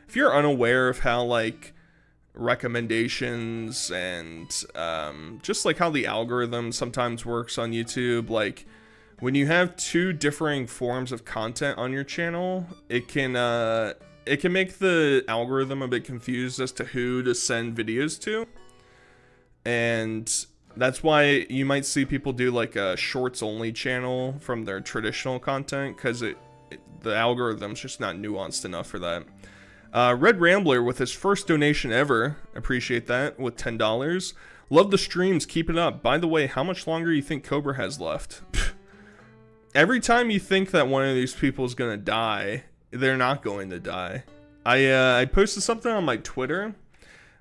if you're unaware of how like recommendations and just like how the algorithm sometimes works on YouTube, like when you have two differing forms of content on your channel, it can make the algorithm a bit confused as to who to send videos to. And that's why you might see people do like a shorts only channel from their traditional content, because the algorithm's just not nuanced enough for that. Red Rambler with his first donation ever, appreciate that, with $10. Love the streams, keep it up. By the way, how much longer do you think Cobra has left? Every time you think that one of these people is gonna die, they're not going to die. I posted something on my Twitter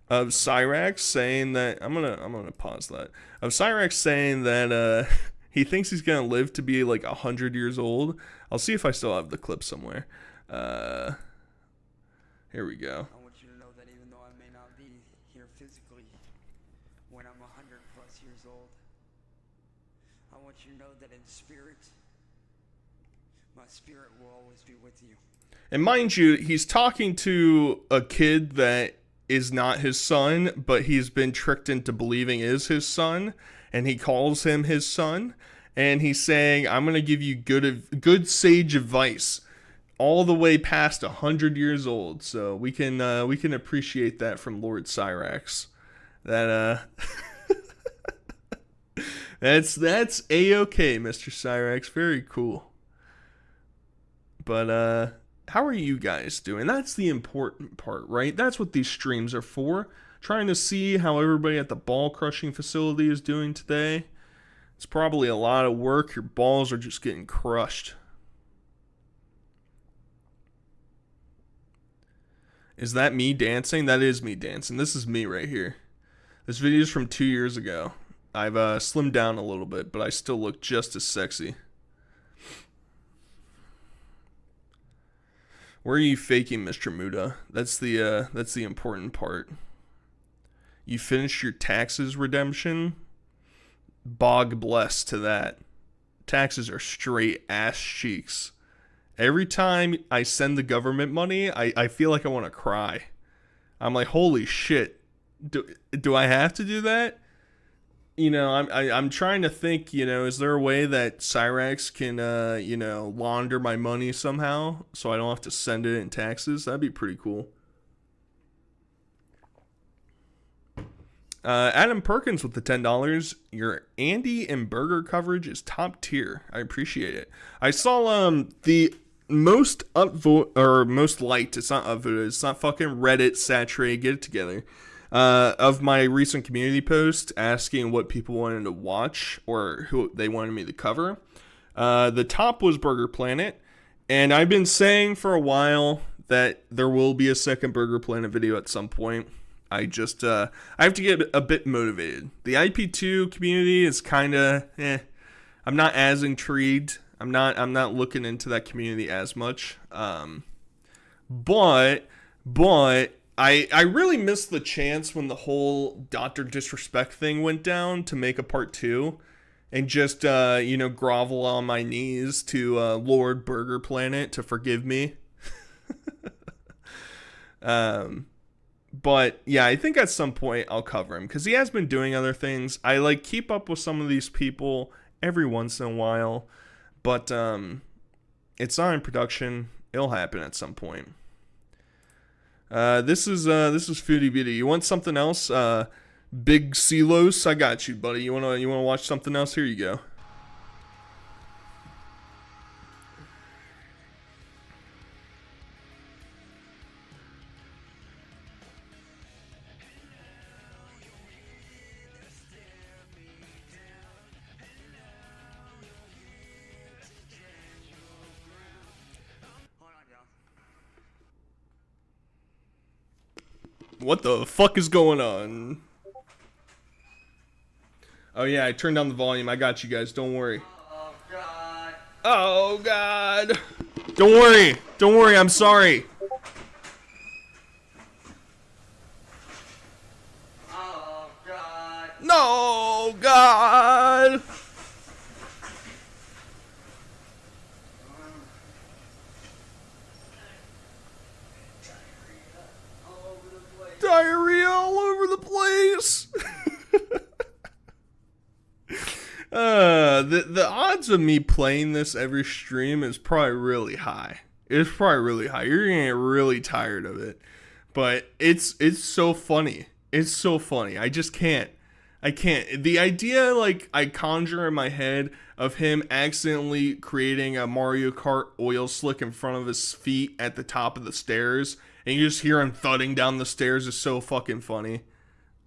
of Cyrax saying that I'm gonna pause that, of Cyrax saying that he thinks he's gonna live to be like 100 years old. I'll see if I still have the clip somewhere. Here we go. I want you to know that even though I may not be here physically when I'm 100 plus years old, I want you to know that in spirit, my spirit will always be with you. And mind you, he's talking to a kid that is not his son, but he's been tricked into believing is his son, and he calls him his son, and he's saying, I'm going to give you good sage advice all the way past 100 years old. So we can appreciate that from Lord Cyrax. That that's a-okay, Mr. Cyrax. Very cool. But how are you guys doing? That's the important part, right? That's what these streams are for. Trying to see how everybody at the ball crushing facility is doing today. It's probably a lot of work. Your balls are just getting crushed. Is that me dancing? That is me dancing. This is me right here. This video is from 2 years ago. I've slimmed down a little bit, but I still look just as sexy. Where are you faking, Mr. Muda? That's the important part. You finished your taxes redemption? Bog bless to that. Taxes are straight ass cheeks. Every time I send the government money, I feel like I want to cry. I'm like, holy shit. Do I have to do that? You know, I'm trying to think, you know, is there a way that Cyrax can, you know, launder my money somehow so I don't have to send it in taxes? That'd be pretty cool. Adam Perkins with the $10. Your Andy and Burger coverage is top tier. I appreciate it. I saw the most upvote or most liked. It's not upvoted. It's not fucking Reddit saturated. Get it together. Of my recent community post asking what people wanted to watch or who they wanted me to cover. The top was Burger Planet, and I've been saying for a while that there will be a second Burger Planet video at some point. I just I have to get a bit motivated. The IP2 community is kind of I'm not as intrigued. I'm not looking into that community as much. But I really missed the chance when the whole Dr. Disrespect thing went down to make a part 2 and just, you know, grovel on my knees to Lord Burger Planet to forgive me. But yeah, I think at some point I'll cover him because he has been doing other things. I like keep up with some of these people every once in a while, but it's not in production. It'll happen at some point. This is Foodie Beauty. You want something else? Big Silos, I got you, buddy. You wanna watch something else? Here you go. What the fuck is going on? Oh yeah, I turned down the volume. I got you guys. Don't worry. Oh God. Oh God. Don't worry. Don't worry. I'm sorry. Oh God. No, God. the odds of me playing this every stream is probably really high. It's probably really high. You're gonna get really tired of it. But it's so funny. It's so funny. I just can't. I can't. The idea, like, I conjure in my head of him accidentally creating a Mario Kart oil slick in front of his feet at the top of the stairs, and you just hear him thudding down the stairs is so fucking funny.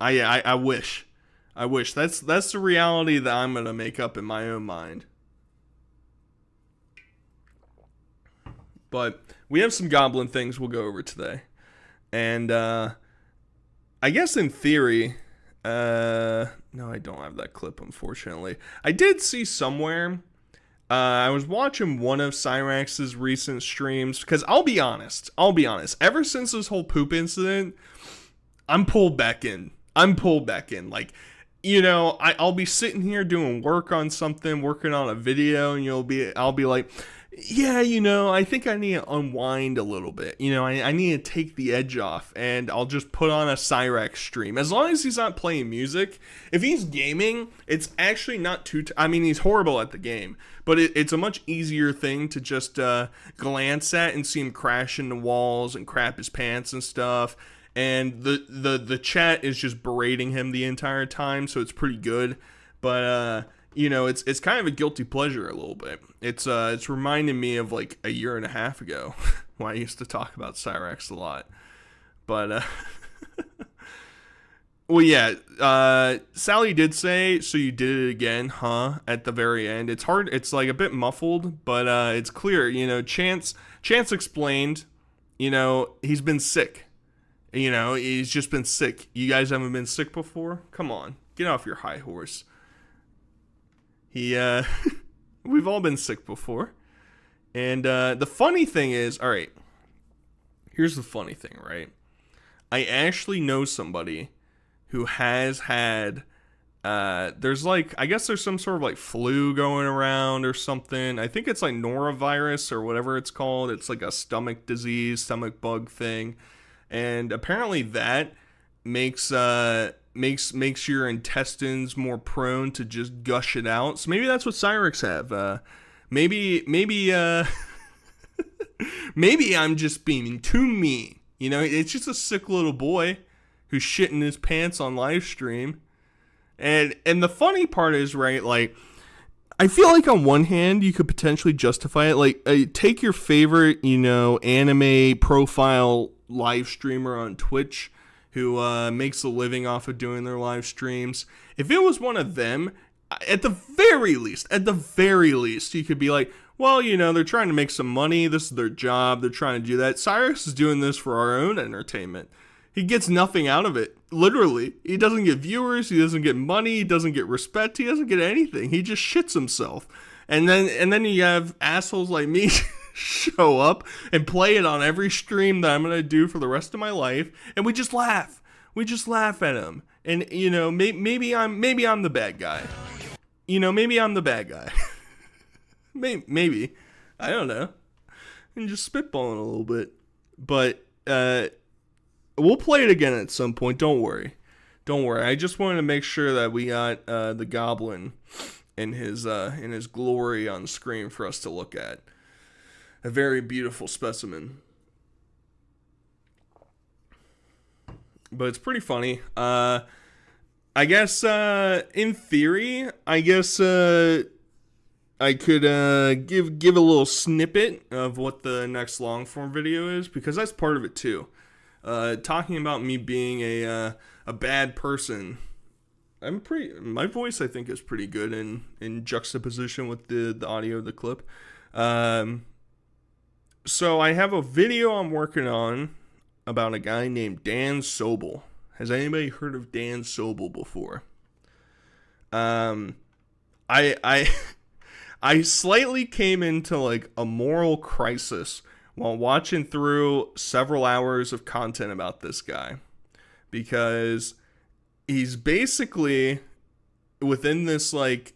I wish. I wish. That's the reality that I'm gonna make up in my own mind. But we have some goblin things we'll go over today. And I guess in theory, no, I don't have that clip, unfortunately. I did see somewhere, I was watching one of Cyrax's recent streams, because I'll be honest, ever since this whole poop incident, I'm pulled back in. Like, you know, I'll be sitting here doing work on something, working on a video, and I'll be like, yeah, you know, I think I need to unwind a little bit. You know, I need to take the edge off, and I'll just put on a Cyrax stream. As long as he's not playing music. If he's gaming, it's actually not too... I mean, he's horrible at the game, but it's a much easier thing to just glance at and see him crash into walls and crap his pants and stuff. And the chat is just berating him the entire time, so it's pretty good. But... you know, it's kind of a guilty pleasure a little bit. It's reminding me of like a year and a half ago when I used to talk about Cyrax a lot. But well, yeah. Sally did say, "So you did it again, huh?" At the very end. It's hard. It's like a bit muffled, but it's clear. You know, Chance explained. You know, he's been sick. You know, he's just been sick. You guys haven't been sick before? Come on, get off your high horse. We've all been sick before. And the funny thing is, all right, here's the funny thing, right? I actually know somebody who has had, there's like, I guess there's some sort of like flu going around or something. I think it's like norovirus or whatever it's called. It's like a stomach disease, stomach bug thing. And apparently that makes your intestines more prone to just gush it out. So maybe that's what Cyrax have. Maybe maybe I'm just being too mean. You know, it's just a sick little boy who's shitting his pants on live stream. And the funny part is, right, like, I feel like on one hand you could potentially justify it. Like, take your favorite, you know, anime profile live streamer on Twitch who makes a living off of doing their live streams. If it was one of them, at the very least, you could be like, well, you know, they're trying to make some money. This is their job. They're trying to do that. Cyrus is doing this for our own entertainment. He gets nothing out of it. Literally. He doesn't get viewers. He doesn't get money. He doesn't get respect. He doesn't get anything. He just shits himself. And then you have assholes like me show up and play it on every stream that I'm going to do for the rest of my life, and we just laugh. We just laugh at him. And, you know, maybe I'm the bad guy. You know, maybe I'm the bad guy. maybe. I don't know. I'm just spitballing a little bit. But we'll play it again at some point. Don't worry. I just wanted to make sure that we got the goblin in his glory on screen for us to look at. A very beautiful specimen. But it's pretty funny. I guess, in theory, I could give a little snippet of what the next long form video is, because that's part of it too. Talking about me being a bad person. My voice, I think, is pretty good in juxtaposition with the audio of the clip. So I have a video I'm working on about a guy named Dan Sobel. Has anybody heard of Dan Sobel before? I slightly came into like a moral crisis while watching through several hours of content about this guy, because he's basically within this like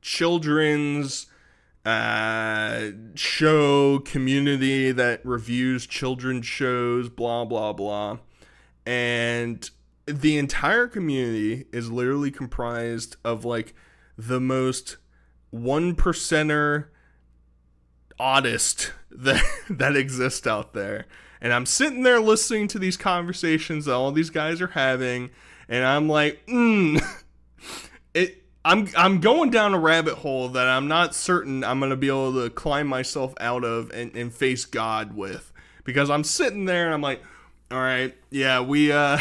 children's show community that reviews children's shows, blah blah blah, and the entire community is literally comprised of like the most one percenter oddest that exists out there. And I'm sitting there listening to these conversations that all these guys are having, and I'm like, I'm going down a rabbit hole that I'm not certain I'm gonna be able to climb myself out of and face God with, because I'm sitting there and I'm like, all right, yeah, we're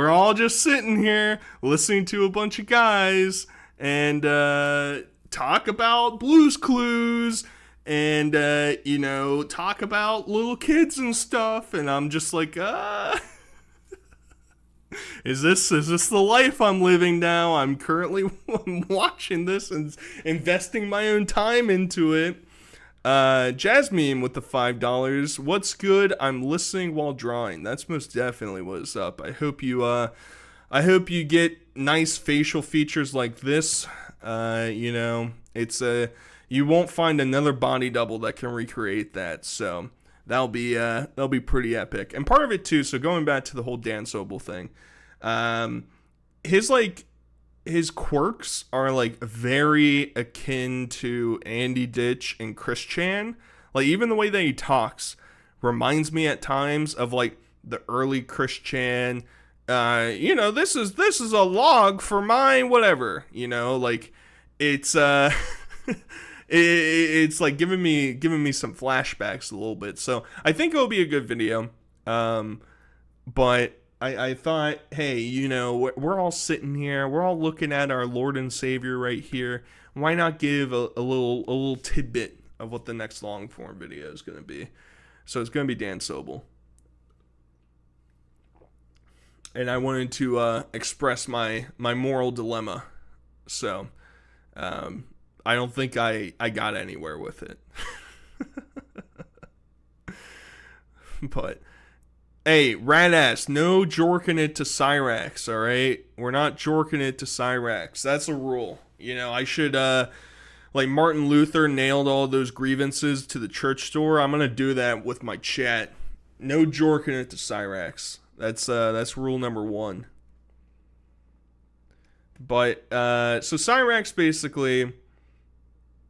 all just sitting here listening to a bunch of guys and talk about Blue's Clues and talk about little kids and stuff, and I'm just like, is this the life I'm living now? I'm currently watching this and investing my own time into it. Jasmine with the $5. What's good? I'm listening while drawing. That's most definitely what's up. I hope you get nice facial features like this. It's you won't find another body double that can recreate that. So that'll be pretty epic. And part of it too. So going back to the whole Dan Sobel thing, his quirks are like very akin to Andy Ditch and Chris Chan. Like even the way that he talks reminds me at times of like the early Chris Chan. This is a log for my whatever. Like it's it's like giving me some flashbacks a little bit. So I think it'll be a good video. But I thought, hey, we're all sitting here, we're all looking at our Lord and Savior right here. Why not give a little tidbit of what the next long form video is going to be? So it's going to be Dan Sobel. And I wanted to express my moral dilemma. So I don't think I got anywhere with it. But hey, rat ass, no jorking it to Cyrax, alright? We're not jorking it to Cyrax. That's a rule. I should, like Martin Luther nailed all those grievances to the church store. I'm gonna do that with my chat. No jorking it to Cyrax. That's rule number 1. But, so Cyrax basically,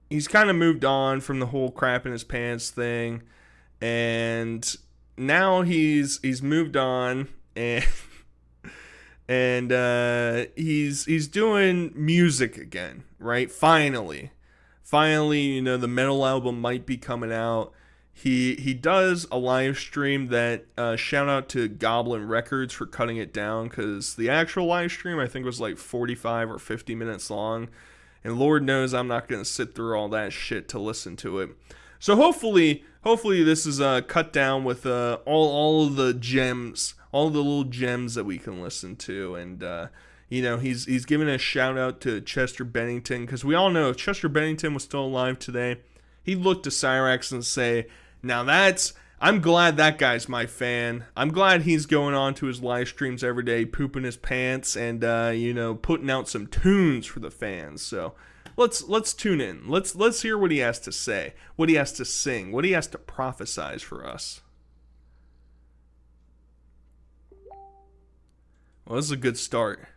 he's kind of moved on from the whole crap in his pants thing, and now he's moved on, and he's doing music again, right? Finally, the metal album might be coming out. He does a live stream that shout out to Goblin Records for cutting it down, because the actual live stream I think was like 45 or 50 minutes long, and Lord knows I'm not gonna sit through all that shit to listen to it. So hopefully this is cut down with all of the gems, all the little gems that we can listen to, and he's giving a shout out to Chester Bennington, because we all know if Chester Bennington was still alive today, he'd look to Cyrax and say, now I'm glad that guy's my fan. I'm glad he's going on to his live streams every day, pooping his pants, and putting out some tunes for the fans. So let's tune in. Let's hear what he has to say, what he has to sing, what he has to prophesize for us. Well, this is a good start.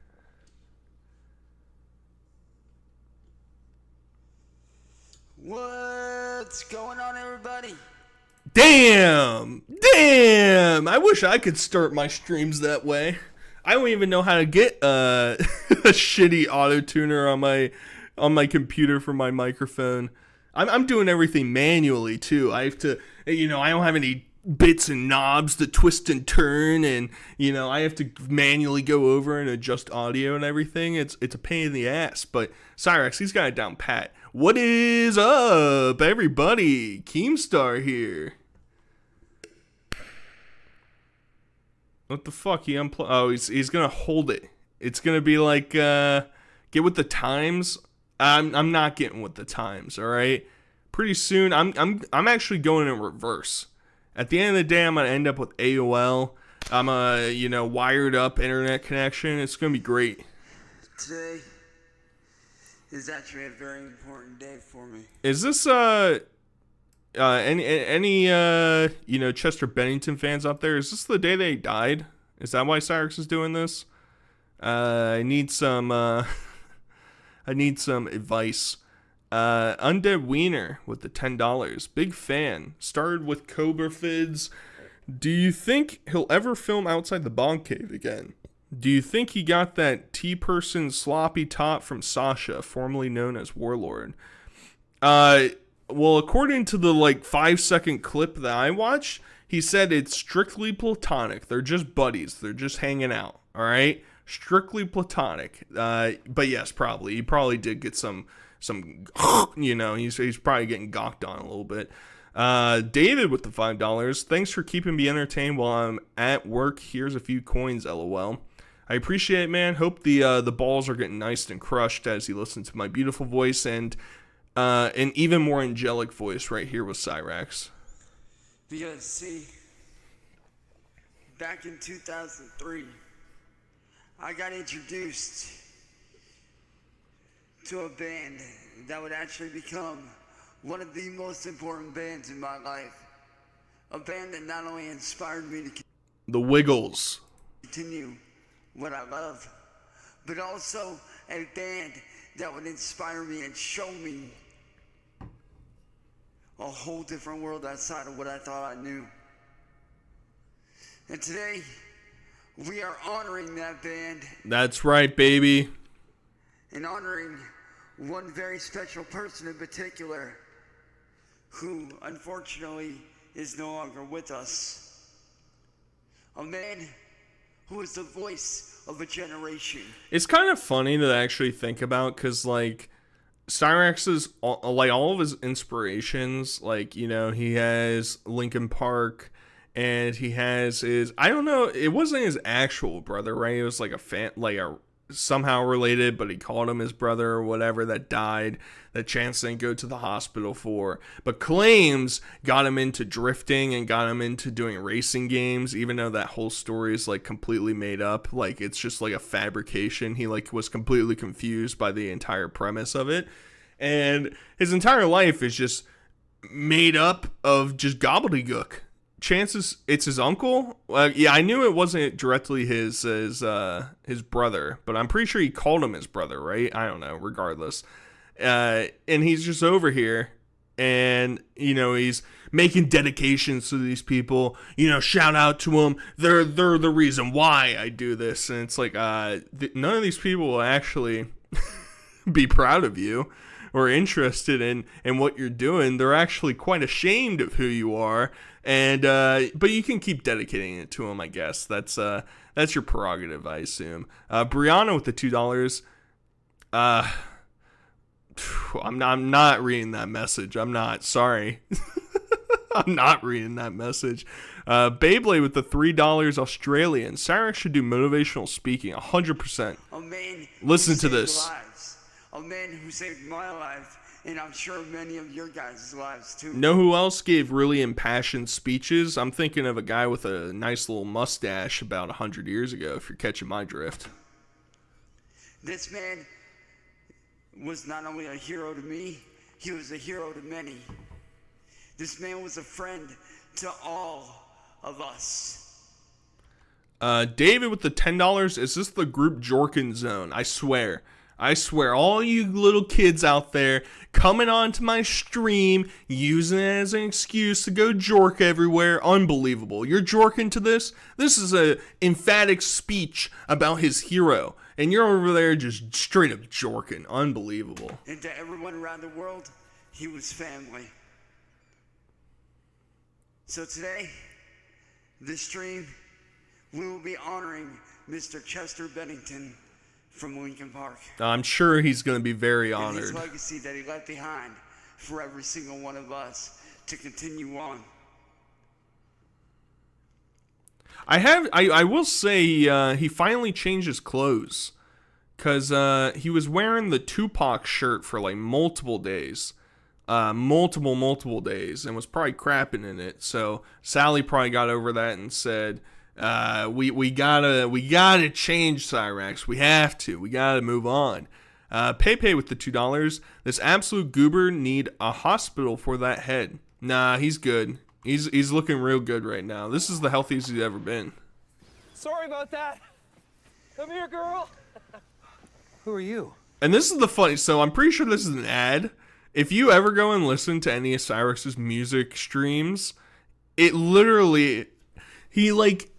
What's going on, everybody? Damn! I wish I could start my streams that way. I don't even know how to get a shitty auto tuner on my computer for my microphone. I'm doing everything manually too. I have to, I don't have any bits and knobs to twist and turn, and I have to manually go over and adjust audio and everything. It's a pain in the ass. But Cyrax, he's got it down pat. What is up, everybody? Keemstar here. What the fuck? Oh, he's gonna hold it. It's gonna be like get with the times. I'm not getting with the times. All right. Pretty soon, I'm actually going in reverse. At the end of the day, I'm gonna end up with AOL. I'm a wired up internet connection. It's gonna be great. Today is actually a very important day for me. Is this any Chester Bennington fans out there? Is this the day they died? Is that why Cyrax is doing this? I need some I need some advice. Undead Wiener with the $10. Big fan. Started with Cobra Fids. Do you think he'll ever film outside the bog cave again? Do you think he got that T-person sloppy top from Sasha, formerly known as Warlord? Well, according to the 5-second clip that I watched, he said it's strictly platonic. They're just buddies. They're just hanging out. All right, strictly platonic. But yes, probably he probably did get some he's probably getting gawked on a little bit. David with the $5. Thanks for keeping me entertained while I'm at work. Here's a few coins, lol. I appreciate it, man. Hope the balls are getting nice and crushed as you listen to my beautiful voice and an even more angelic voice right here with Cyrax. Because, see, back in 2003, I got introduced to a band that would actually become one of the most important bands in my life. A band that not only inspired me to The Wiggles. continue what I love, but also a band that would inspire me and show me a whole different world outside of what I thought I knew. And today, we are honoring that band. That's right, baby. And honoring one very special person in particular who, unfortunately, is no longer with us. A man who is the voice of a generation. It's kind of funny to actually think about because, Cyrax's, all of his inspirations, he has Linkin Park, and he has his, I don't know, it wasn't his actual brother, right? It was somehow related, but he called him his brother or whatever that died, that Chance didn't go to the hospital for, but claims got him into drifting and got him into doing racing games, even though that whole story is completely made up. It's just a fabrication. He was completely confused by the entire premise of it, and his entire life is just made up of just gobbledygook. Chances it's his uncle. Yeah, I knew it wasn't directly his brother, but I'm pretty sure he called him his brother, right? I don't know. Regardless, and he's just over here, and he's making dedications to these people. Shout out to them. They're the reason why I do this, and it's none of these people will actually be proud of you or interested in what you're doing. They're actually quite ashamed of who you are. And but you can keep dedicating it to him, I guess. That's your prerogative, I assume. Brianna with the $2. I'm not reading that message. I'm not. Sorry. I'm not reading that message. Beyblade with the $3 Australian. Cyrax should do motivational speaking 100%. A man Listen to this. Lives. A man who saved my life. And I'm sure many of your guys' lives, too. Know who else gave really impassioned speeches? I'm thinking of a guy with a nice little mustache about 100 years ago, if you're catching my drift. This man was not only a hero to me, he was a hero to many. This man was a friend to all of us. David with the $10. Is this the group Jorkin Zone? I swear, all you little kids out there coming onto my stream, using it as an excuse to go jork everywhere. Unbelievable. You're jorking to this? This is a emphatic speech about his hero, and you're over there just straight up jorking. Unbelievable. And to everyone around the world, he was family. So today, this stream, we will be honoring Mr. Chester Bennington from Linkin Park. I'm sure he's going to be very honored. And his legacy that he left behind for every single one of us to continue on. I will say he finally changed his clothes, because he was wearing the Tupac shirt for multiple days. Multiple days, and was probably crapping in it. So Sally probably got over that and said, we gotta change Cyrax. We gotta move on. Pepe with the $2. This absolute goober need a hospital for that head. Nah, he's good. He's looking real good right now. This is the healthiest he's ever been. Sorry about that. Come here, girl. Who are you? And this is the funny. So I'm pretty sure this is an ad. If you ever go and listen to any of Cyrus's music streams, it literally, he like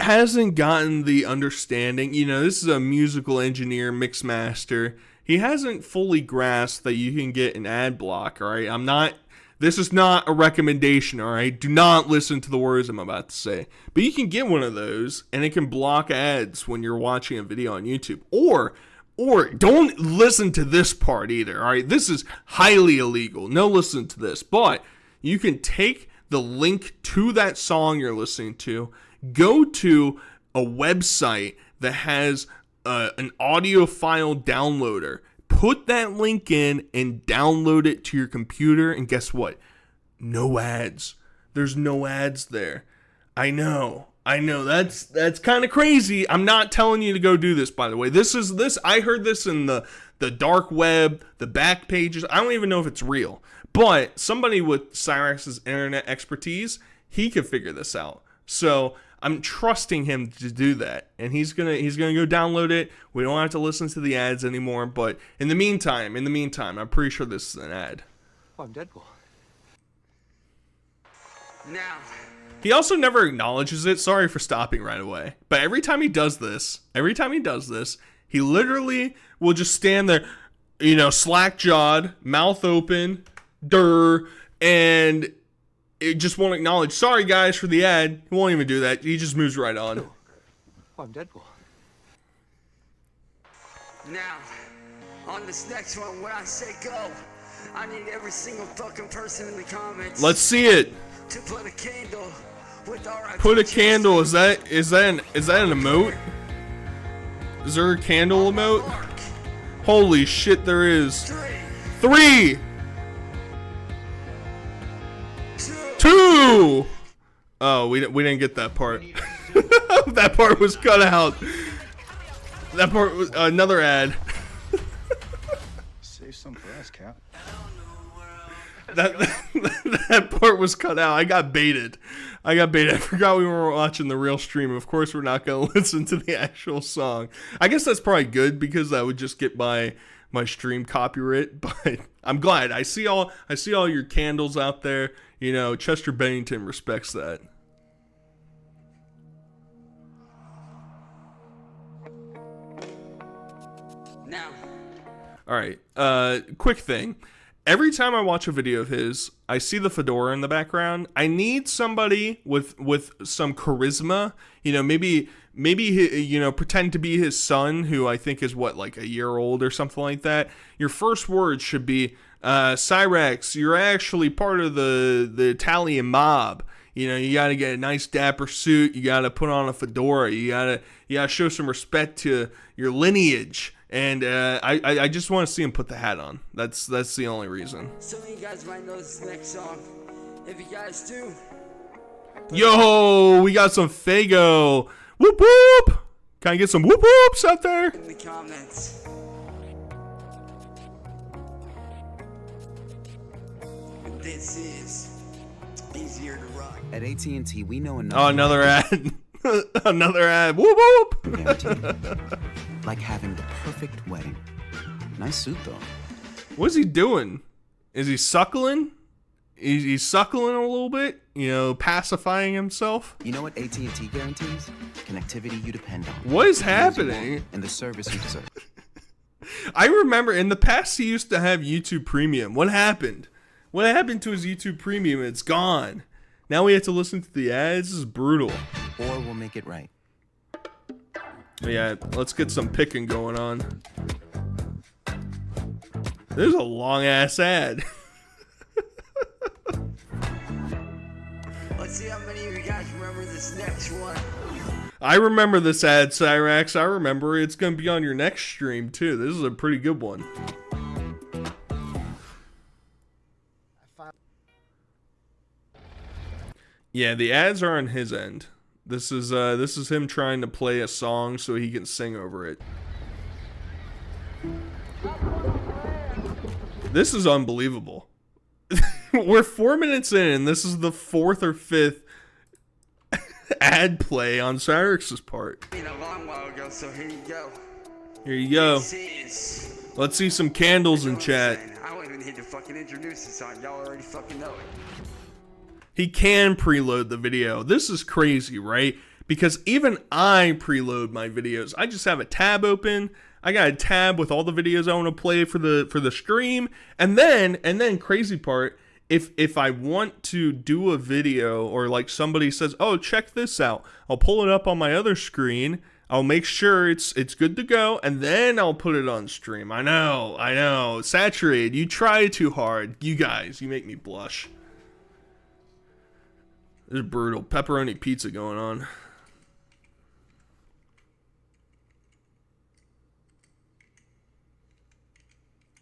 hasn't gotten the understanding. You know, this is a musical engineer, mix master. He hasn't fully grasped that you can get an ad block. All right, this is not a recommendation. All right, do not listen to the words I'm about to say. But you can get one of those, and it can block ads when you're watching a video on YouTube. Or don't listen to this part either, all right? This is highly illegal. No, listen to this. But you can take the link to that song you're listening to, go to a website that has an audio file downloader, put that link in and download it to your computer, and guess what? No ads. There's no ads there. I know. That's kind of crazy. I'm not telling you to go do this, by the way. I heard this in the dark web, the back pages. I don't even know if it's real. But somebody with Cyrus's internet expertise, he could figure this out. So I'm trusting him to do that. And he's gonna go download it. We don't have to listen to the ads anymore. But in the meantime, I'm pretty sure this is an ad. Oh, I'm Deadpool. Now. He also never acknowledges it. Sorry for stopping right away. But every time he does this, he literally will just stand there, you know, slack-jawed, mouth open, and it just won't acknowledge. Sorry, guys, for the ad. He won't even do that. He just moves right on. Oh, I'm Deadpool. Now, on this next one, when I say go, I need every single fucking person in the comments. Let's see it. To put a candle with R.I.P. Put a candle. Is that an emote? Is there a candle emote? Holy shit, there is. 3, 2. Oh, we didn't get that part. That part was cut out. That part was another ad. Save some for us, Cap. That part was cut out. I got baited. I forgot we were watching the real stream. Of course, we're not going to listen to the actual song. I guess that's probably good because that would just get my stream copyright. But I'm glad. I see all your candles out there. You know, Chester Bennington respects that. Now. All right. Quick thing. Every time I watch a video of his, I see the fedora in the background. I need somebody with some charisma. You know, maybe you know, pretend to be his son, who I think is like a year old or something like that. Your first words should be, Cyrex, you're actually part of the Italian mob. You know, you got to get a nice dapper suit. You got to put on a fedora. You got to show some respect to your lineage. And I just want to see him put the hat on. That's the only reason. Some of you guys might know this next song. If you guys do. Yo, we got some Fago. Whoop whoop. Can I get some whoop whoops out there? In the comments. This is easier to rock. At AT&T, we know enough. Oh, another ad. Another ad. Whoop whoop. Guaranteed. Like having the perfect wedding. Nice suit, though. What's he doing? Is he suckling? He's suckling a little bit, you know, pacifying himself. You know what AT&T guarantees? Connectivity you depend on. What is happening? And the service you deserve. I remember in the past he used to have YouTube Premium. What happened? What happened to his YouTube Premium? It's gone. Now we have to listen to the ads. This is brutal. Or we'll make it right. Yeah, let's get some picking going on. There's a long ass ad. Let's see how many of you guys remember this next one. I remember this ad, Cyrax. I remember it's going to be on your next stream too. This is a pretty good one. Yeah, the ads are on his end. This is him trying to play a song so he can sing over it. This is unbelievable. We're 4 minutes in, and this is the 4th or 5th ad play on Cyrix's part. A long while ago, so here you go. Here you go. This is Let's see some candles in chat. I don't even need to fucking introduce the song. Y'all already fucking know it. He can preload the video. This is crazy, right? Because even I preload my videos. I just have a tab open. I got a tab with all the videos I want to play for the stream. And then crazy part, if I want to do a video or like somebody says, "Oh, check this out." I'll pull it up on my other screen. I'll make sure it's good to go, and then I'll put it on stream. I know. Saturated, you try too hard. You guys, you make me blush. There's brutal pepperoni pizza going on.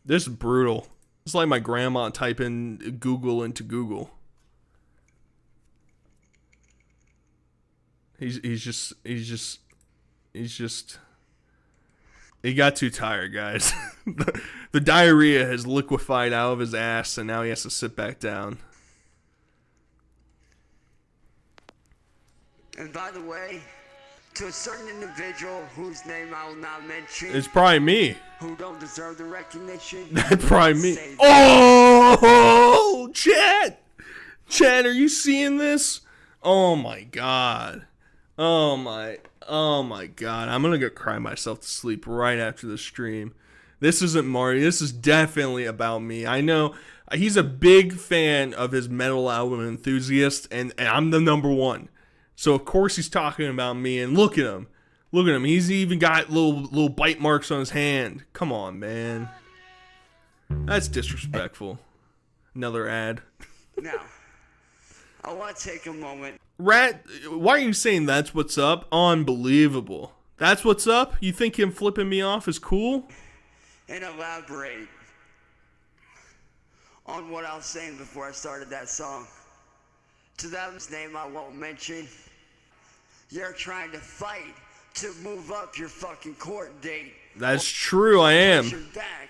This is brutal. It's like my grandma typing Google into Google. He got too tired, guys. The diarrhea has liquefied out of his ass, and now he has to sit back down. And by the way, to a certain individual whose name I will not mention, It's probably me. who don't deserve the recognition, That's probably me. say Oh, Chad! Chad, are you seeing this? Oh my god. Oh my god. I'm gonna go cry myself to sleep right after the stream. This isn't Mario. This is definitely about me. I know he's a big fan of his metal album Enthusiast, and I'm the number one. So of course he's talking about me, and look at him. Look at him. He's even got little bite marks on his hand. Come on, man. That's disrespectful. Another ad. Now, I want to take a moment. Rat, why are you saying that's what's up? Unbelievable. That's what's up? You think him flipping me off is cool? And elaborate on what I was saying before I started that song. To that name I won't mention, you're trying to fight to move up your fucking court date. That's true, I am. Push him back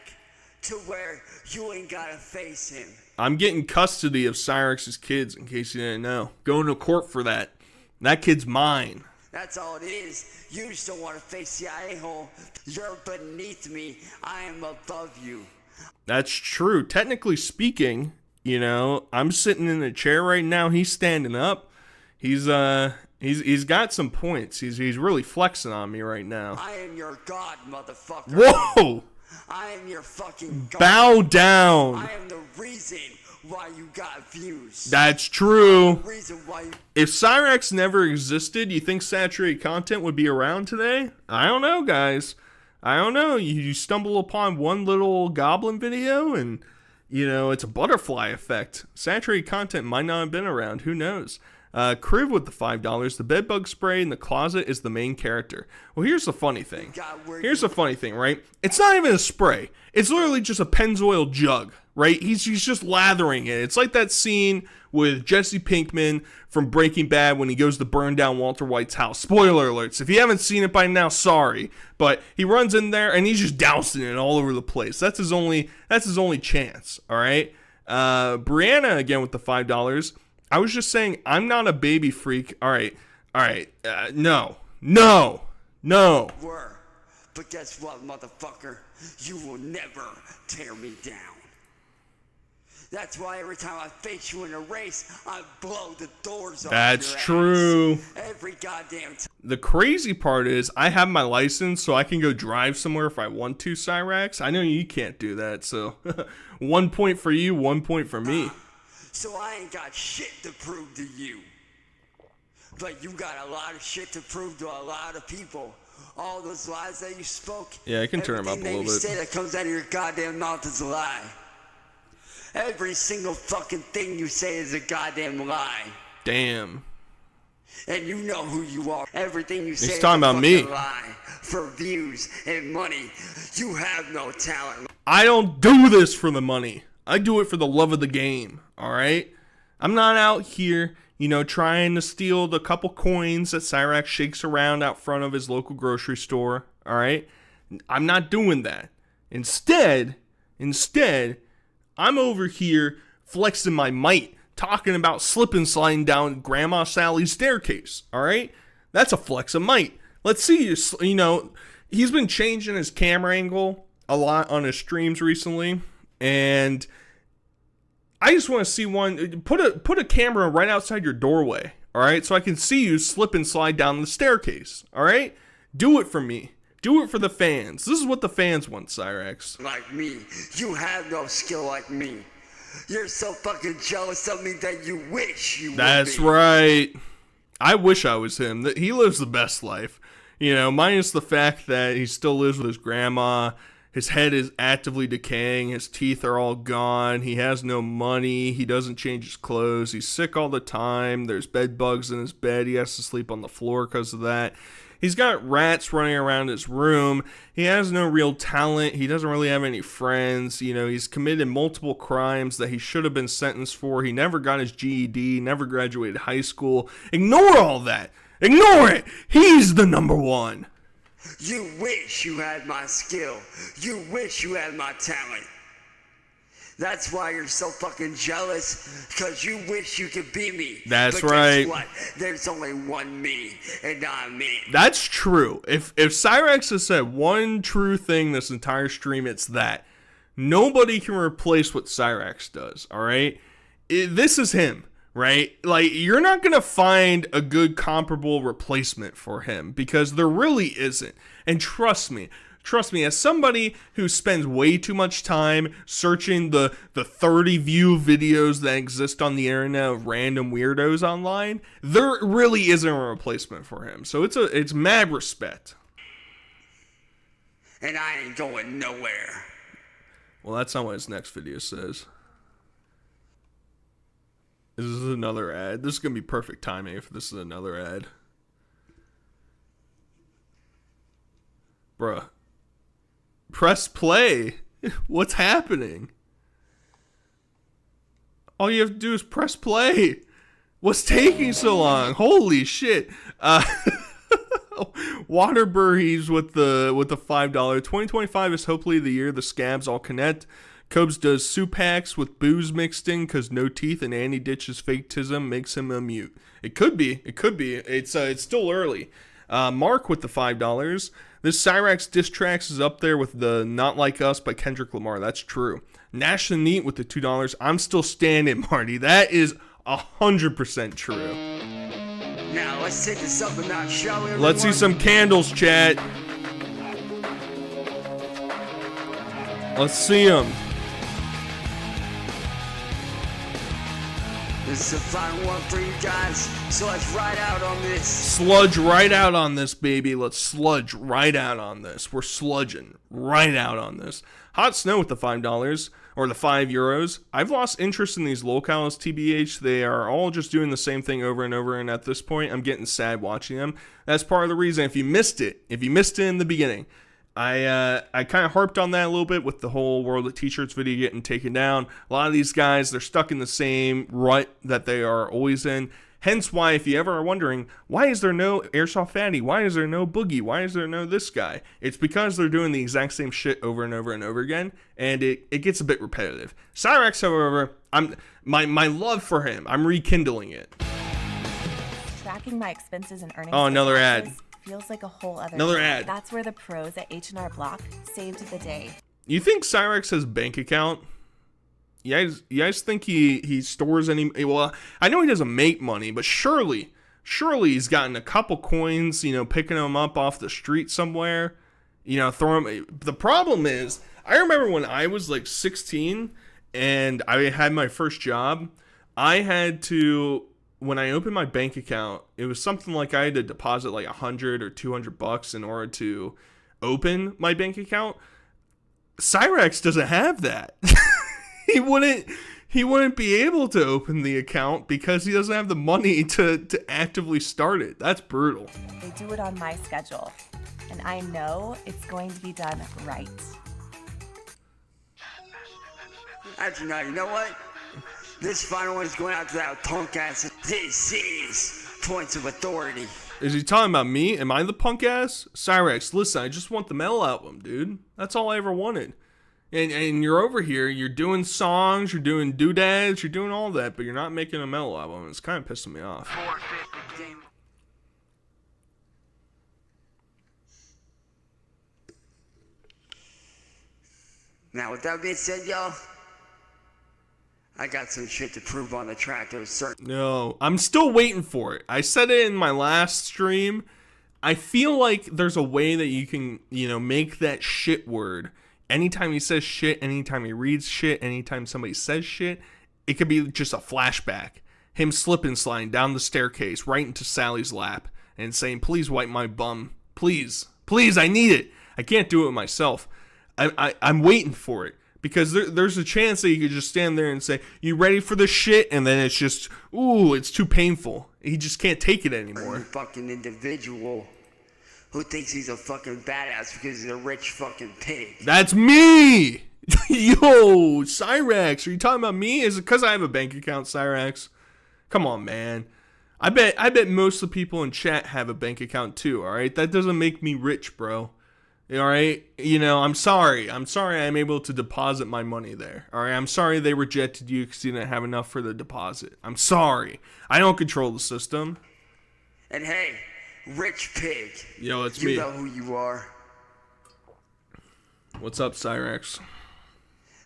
to where you ain't gotta face him. I'm getting custody of Cyrex's kids, in case you didn't know. Going to court for that. That kid's mine. That's all it is. You just don't want to face the a-hole. You're beneath me. I am above you. That's true. Technically speaking, you know, I'm sitting in a chair right now. He's standing up. He's got some points. He's really flexing on me right now. I am your god, motherfucker. Whoa! I am your fucking god. Bow down. I am the reason why you got views. That's true. The reason why you... If Cyrex never existed, you think saturated content would be around today? I don't know, guys. I don't know. You stumble upon one little goblin video and, you know, it's a butterfly effect. Saturated content might not have been around. Who knows? Kriv with the $5. The bedbug spray in the closet is the main character. Well, here's the funny thing. Here's the funny thing, right? It's not even a spray. It's literally just a Pennzoil jug, right? He's just lathering it. It's like that scene with Jesse Pinkman from Breaking Bad when he goes to burn down Walter White's house. Spoiler alerts. If you haven't seen it by now, sorry. But he runs in there and he's just dousing it all over the place. That's his only chance, all right? Brianna, again, with the $5. I was just saying, I'm not a baby freak. All right. No. were. But guess what, motherfucker? You will never tear me down. That's why every time I face you in a race, I blow the doors off That's your true. ass. Every goddamn time. The crazy part is I have my license, so I can go drive somewhere if I want to, Cyrax. I know you can't do that, so 1 point for you, 1 point for me. So I ain't got shit to prove to you. But you got a lot of shit to prove to a lot of people. All those lies that you spoke. Yeah, I can turn them up a little bit. Everything that you say that comes out of your goddamn mouth is a lie. Every single fucking thing you say is a goddamn lie. Damn. And you know who you are. Everything you say is talking a about me. fucking lie. For views and money. You have no talent. I don't do this for the money. I do it for the love of the game, all right? I'm not out here, you know, trying to steal the couple coins that Cyrax shakes around out front of his local grocery store, all right? I'm not doing that. Instead, I'm over here flexing my might, talking about slip and sliding down Grandma Sally's staircase, all right? That's a flex of might. Let's see, you know, he's been changing his camera angle a lot on his streams recently, and I just want to see one. Put a camera right outside your doorway, all right, so I can see you slip and slide down the staircase, all right? Do it for me. Do it for the fans. This is what the fans want, Cyrex. Like me. You have no skill like me. You're so fucking jealous of me that you wish you That's would be. right. I wish I was him. He lives the best life. You know, minus the fact that he still lives with his grandma. His head is actively decaying. His teeth are all gone. He has no money. He doesn't change his clothes. He's sick all the time. There's bed bugs in his bed. He has to sleep on the floor because of that. He's got rats running around his room. He has no real talent. He doesn't really have any friends. You know, he's committed multiple crimes that he should have been sentenced for. He never got his GED, never graduated high school. Ignore all that. Ignore it. He's the number one. You wish you had my skill. You wish you had my talent. That's why you're so fucking jealous, because you wish you could be me. That's but right. Guess what? There's only one me, and I'm me. That's true. If Cyrex has said one true thing this entire stream, it's that. Nobody can replace what Cyrex does, all right? This is him, right? Like, you're not going to find a good comparable replacement for him, because there really isn't. And trust me, as somebody who spends way too much time searching the 30 view videos that exist on the internet of random weirdos online, there really isn't a replacement for him. So it's mad respect. And I ain't going nowhere. Well, that's not what his next video says. This is another ad. This is going to be perfect timing if this is another ad. Bruh. Press play. What's happening? All you have to do is press play. What's taking so long? Holy shit. Waterbury's with the $5. 2025 is hopefully the year the scabs all connect. Cobes does soup hacks with booze mixed in because no teeth, and Andy ditches faketism makes him a mute. It could be. It's still early. Mark with the $5. This Cyrex diss tracks is up there with the Not Like Us by Kendrick Lamar. That's true. Nash the Neat with the $2. I'm still standing, Marty. That is 100% true. Now let's take this up a notch, shall we, everyone? Let's see some candles, chat. Let's see them. This is the final one for you guys, so let's ride out on this. Sludge right out on this, baby. Let's sludge right out on this. We're sludging right out on this. Hot Snow with the $5, or the €5. I've lost interest in these locales, TBH. They are all just doing the same thing over and over, and at this point, I'm getting sad watching them. That's part of the reason. If you missed it in the beginning, I kind of harped on that a little bit with the whole World of T-Shirts video getting taken down. A lot of these guys, they're stuck in the same rut that they are always in. Hence why, if you ever are wondering, why is there no Airsoft Fatty? Why is there no Boogie? Why is there no this guy? It's because they're doing the exact same shit over and over and over again, and it gets a bit repetitive. Cyrex, however, my love for him, I'm rekindling it. Tracking my expenses and earnings. Oh, another ad. Feels like a whole other Another thing. ad. That's where the pros at H&R Block saved the day. You think Cyrex has a bank account? You guys think he stores any? Well, I know he doesn't make money, but surely he's gotten a couple coins, picking them up off the street somewhere, throw them. The problem is, I remember when I was like 16 and I had my first job, I had to, when I opened my bank account, it was something like I had to deposit like $100 or $200 in order to open my bank account. Cyrex doesn't have that. He wouldn't be able to open the account because he doesn't have the money to actively start it. That's brutal. They do it on my schedule, and I know it's going to be done right. Actually, no, you know what? This final one is going out to that punk ass. This is points of authority. Is he talking about me? Am I the punk ass? Cyrex, listen, I just want the metal album, dude. That's all I ever wanted. And you're over here, you're doing songs, you're doing doodads, you're doing all that, but you're not making a metal album. It's kind of pissing me off. Now, with that being said, y'all, I got some shit to prove on the track. There's certain. No, I'm still waiting for it. I said it in my last stream. I feel like there's a way that you can, make that shit word. Anytime he says shit, anytime he reads shit, anytime somebody says shit, it could be just a flashback. Him slipping, sliding down the staircase right into Sally's lap and saying, please wipe my bum. Please, I need it. I can't do it myself. I'm waiting for it. Because there's a chance that you could just stand there and say, you ready for this shit? And then it's just, ooh, it's too painful. He just can't take it anymore. Fucking individual who thinks he's a fucking badass because he's a rich fucking pig. That's me! Yo, Cyrax, are you talking about me? Is it because I have a bank account, Cyrax? Come on, man. I bet most of the people in chat have a bank account too, alright? That doesn't make me rich, bro. Alright, I'm sorry. I'm able to deposit my money there. Alright, I'm sorry they rejected you because you didn't have enough for the deposit. I'm sorry. I don't control the system. And hey, rich pig. Yo, it's me. You know who you are. What's up, Cyrax?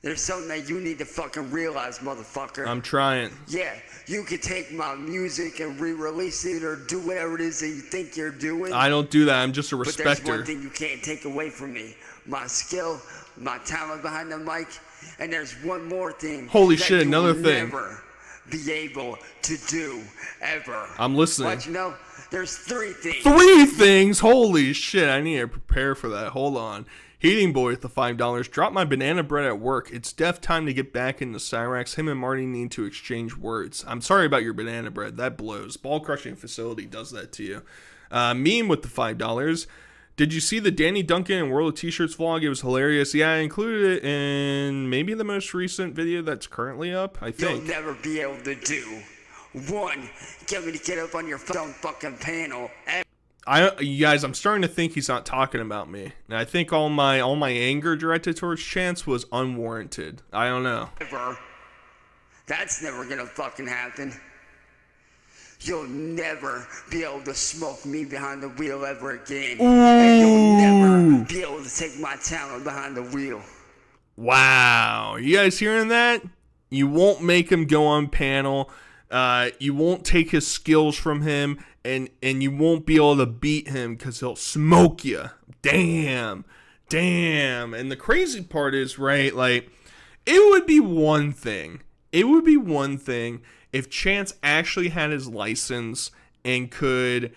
There's something that you need to fucking realize, motherfucker. I'm trying. Yeah, you can take my music and re-release it or do whatever it is that you think you're doing. I don't do that. I'm just a respecter. But there's one thing you can't take away from me. My skill, my talent behind the mic, and there's one more thing. Holy shit, another thing. Never be able to do, ever. I'm listening. But there's 3 things. 3 things? Holy shit, I need to prepare for that. Hold on. Heating Boy with the $5. Drop my banana bread at work. It's def time to get back into Cyrax. Him and Marty need to exchange words. I'm sorry about your banana bread. That blows. Ball crushing facility does that to you. Meme with the $5. Did you see the Danny Duncan and World of T-Shirts vlog? It was hilarious. Yeah, I included it in maybe the most recent video that's currently up, I think. You'll never be able to do. 1, get me to get up on your fucking panel. You guys, I'm starting to think he's not talking about me. And I think all my anger directed towards Chance was unwarranted. I don't know. That's never gonna fucking happen. You'll never be able to smoke me behind the wheel ever again. Ooh. And you'll never be able to take my talent behind the wheel. Wow. You guys hearing that? You won't make him go on panel. You won't take his skills from him. And you won't be able to beat him because he'll smoke you. Damn. And the crazy part is, right, like, it would be one thing if Chance actually had his license and could,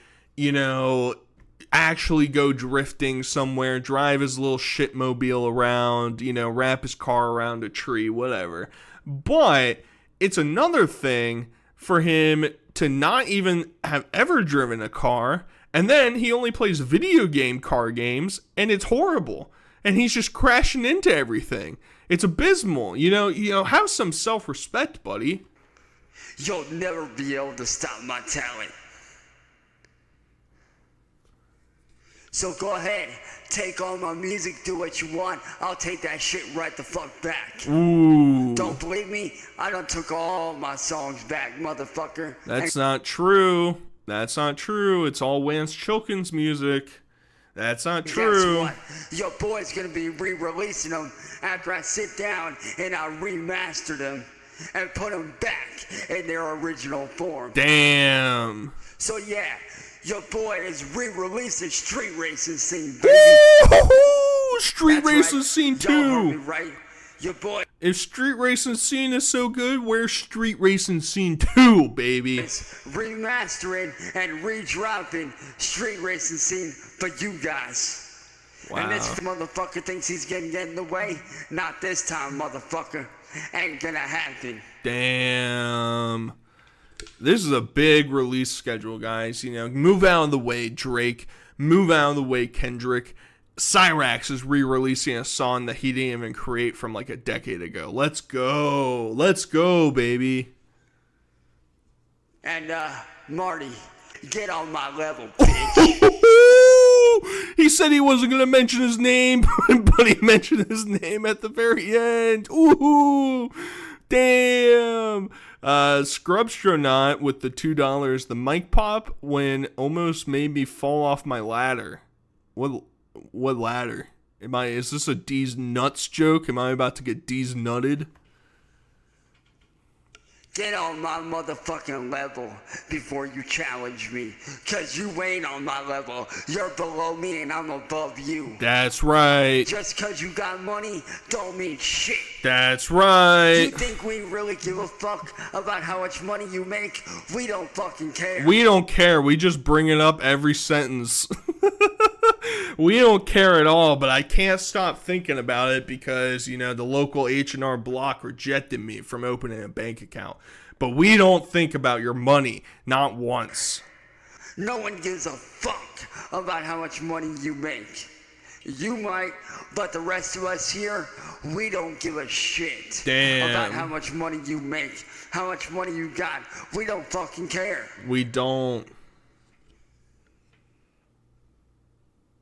actually go drifting somewhere, drive his little shitmobile around, wrap his car around a tree, whatever. But it's another thing for him to not even have ever driven a car, and then he only plays video game car games, and it's horrible, and he's just crashing into everything. It's abysmal. Have some self-respect, buddy. You'll never be able to stop my talent. So go ahead, take all my music, do what you want. I'll take that shit right the fuck back. Ooh. Don't believe me? I done took all my songs back, motherfucker. That's not true. It's all Vance Chilkins music. That's not true. Guess what? Your boy's gonna be re-releasing them after I sit down and I remaster them and put them back in their original form. Damn. So yeah, your boy is re-releasing Street Racing Scene, baby. Woo-hoo! Street Racing Scene 2. Y'all heard me right? Your boy. If Street Racing Scene is so good, where's Street Racing Scene 2, baby? Remastering and re-dropping Street Racing Scene for you guys. Wow. And this motherfucker thinks he's gonna get in the way. Not this time, motherfucker. Ain't gonna happen. Damn. This is a big release schedule, guys. Move out of the way, Drake. Move out of the way, Kendrick. Cyrax is re-releasing a song that he didn't even create from like a decade ago. Let's go, baby. And Marty, get on my level, bitch. He said he wasn't gonna mention his name, but he mentioned his name at the very end. Ooh, damn. Scrubstronaut with the $2. The mic pop when almost made me fall off my ladder. What ladder? Is this a D's nuts joke? Am I about to get D's nutted? Get on my motherfucking level before you challenge me. Cause you ain't on my level. You're below me and I'm above you. That's right. Just cause you got money don't mean shit. That's right. You think we really give a fuck about how much money you make? We don't fucking care. We don't care. We just bring it up every sentence. We don't care at all, but I can't stop thinking about it because, you know, the local H&R Block rejected me from opening a bank account. But we don't think about your money, not once. No one gives a fuck about how much money you make. You might, but the rest of us here, we don't give a shit about how much money you make, how much money you got. We don't fucking care. We don't.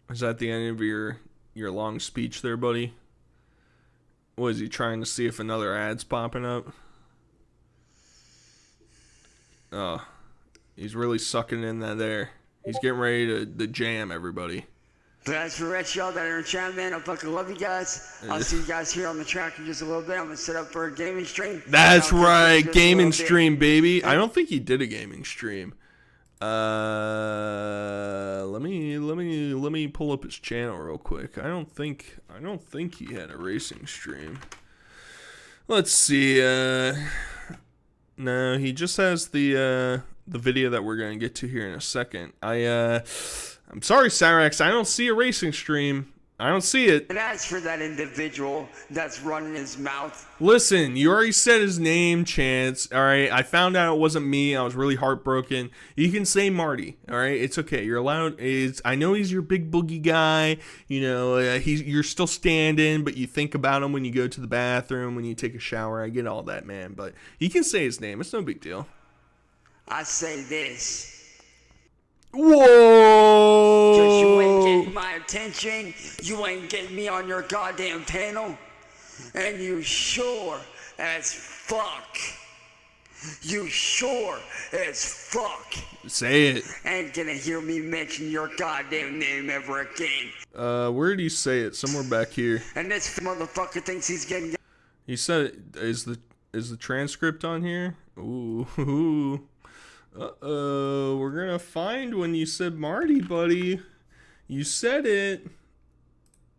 Is that the end of your long speech there, buddy? Was he trying to see if another ad's popping up? Oh, he's really sucking in that there. He's getting ready to jam everybody. But as for the rest of y'all that are in chat, man, I fucking love you guys. I'll see you guys here on the track in just a little bit. I'm going to set up for a gaming stream. That's right, gaming stream, baby. I don't think he did a gaming stream. Let me pull up his channel real quick. I don't think he had a racing stream. Let's see. No, he just has the video that we're gonna get to here in a second. I'm sorry, Cyrex, I don't see a racing stream. I don't see it. And as for that individual that's running his mouth. Listen, you already said his name, Chance. All right, I found out it wasn't me. I was really heartbroken. You can say Marty. All right, it's okay. You're allowed. I know he's your big boogie guy. You know, you're still standing, but you think about him when you go to the bathroom, when you take a shower. I get all that, man. But you can say his name. It's no big deal. I say this. Whoa! Cause you ain't getting my attention, you ain't getting me on your goddamn panel, and you sure as fuck, say it, ain't gonna hear me mention your goddamn name ever again. Where do you say it? Somewhere back here. And this motherfucker thinks he's getting. You said it. Is the transcript on here? Ooh. Uh-oh, we're gonna find when you said Marty, buddy. You said it.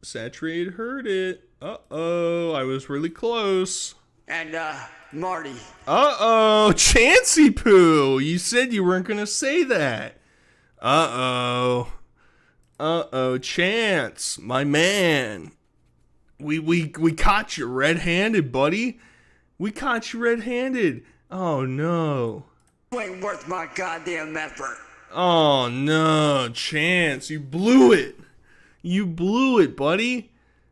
Saturated heard it. Uh-oh, I was really close. And, Marty. Uh-oh, Chancey Poo. You said you weren't gonna say that. Uh-oh. Uh-oh, Chance, my man. We caught you red-handed, buddy. We caught you red-handed. Oh, no. You ain't worth my goddamn effort. Oh no, Chance, you blew it. You blew it, buddy.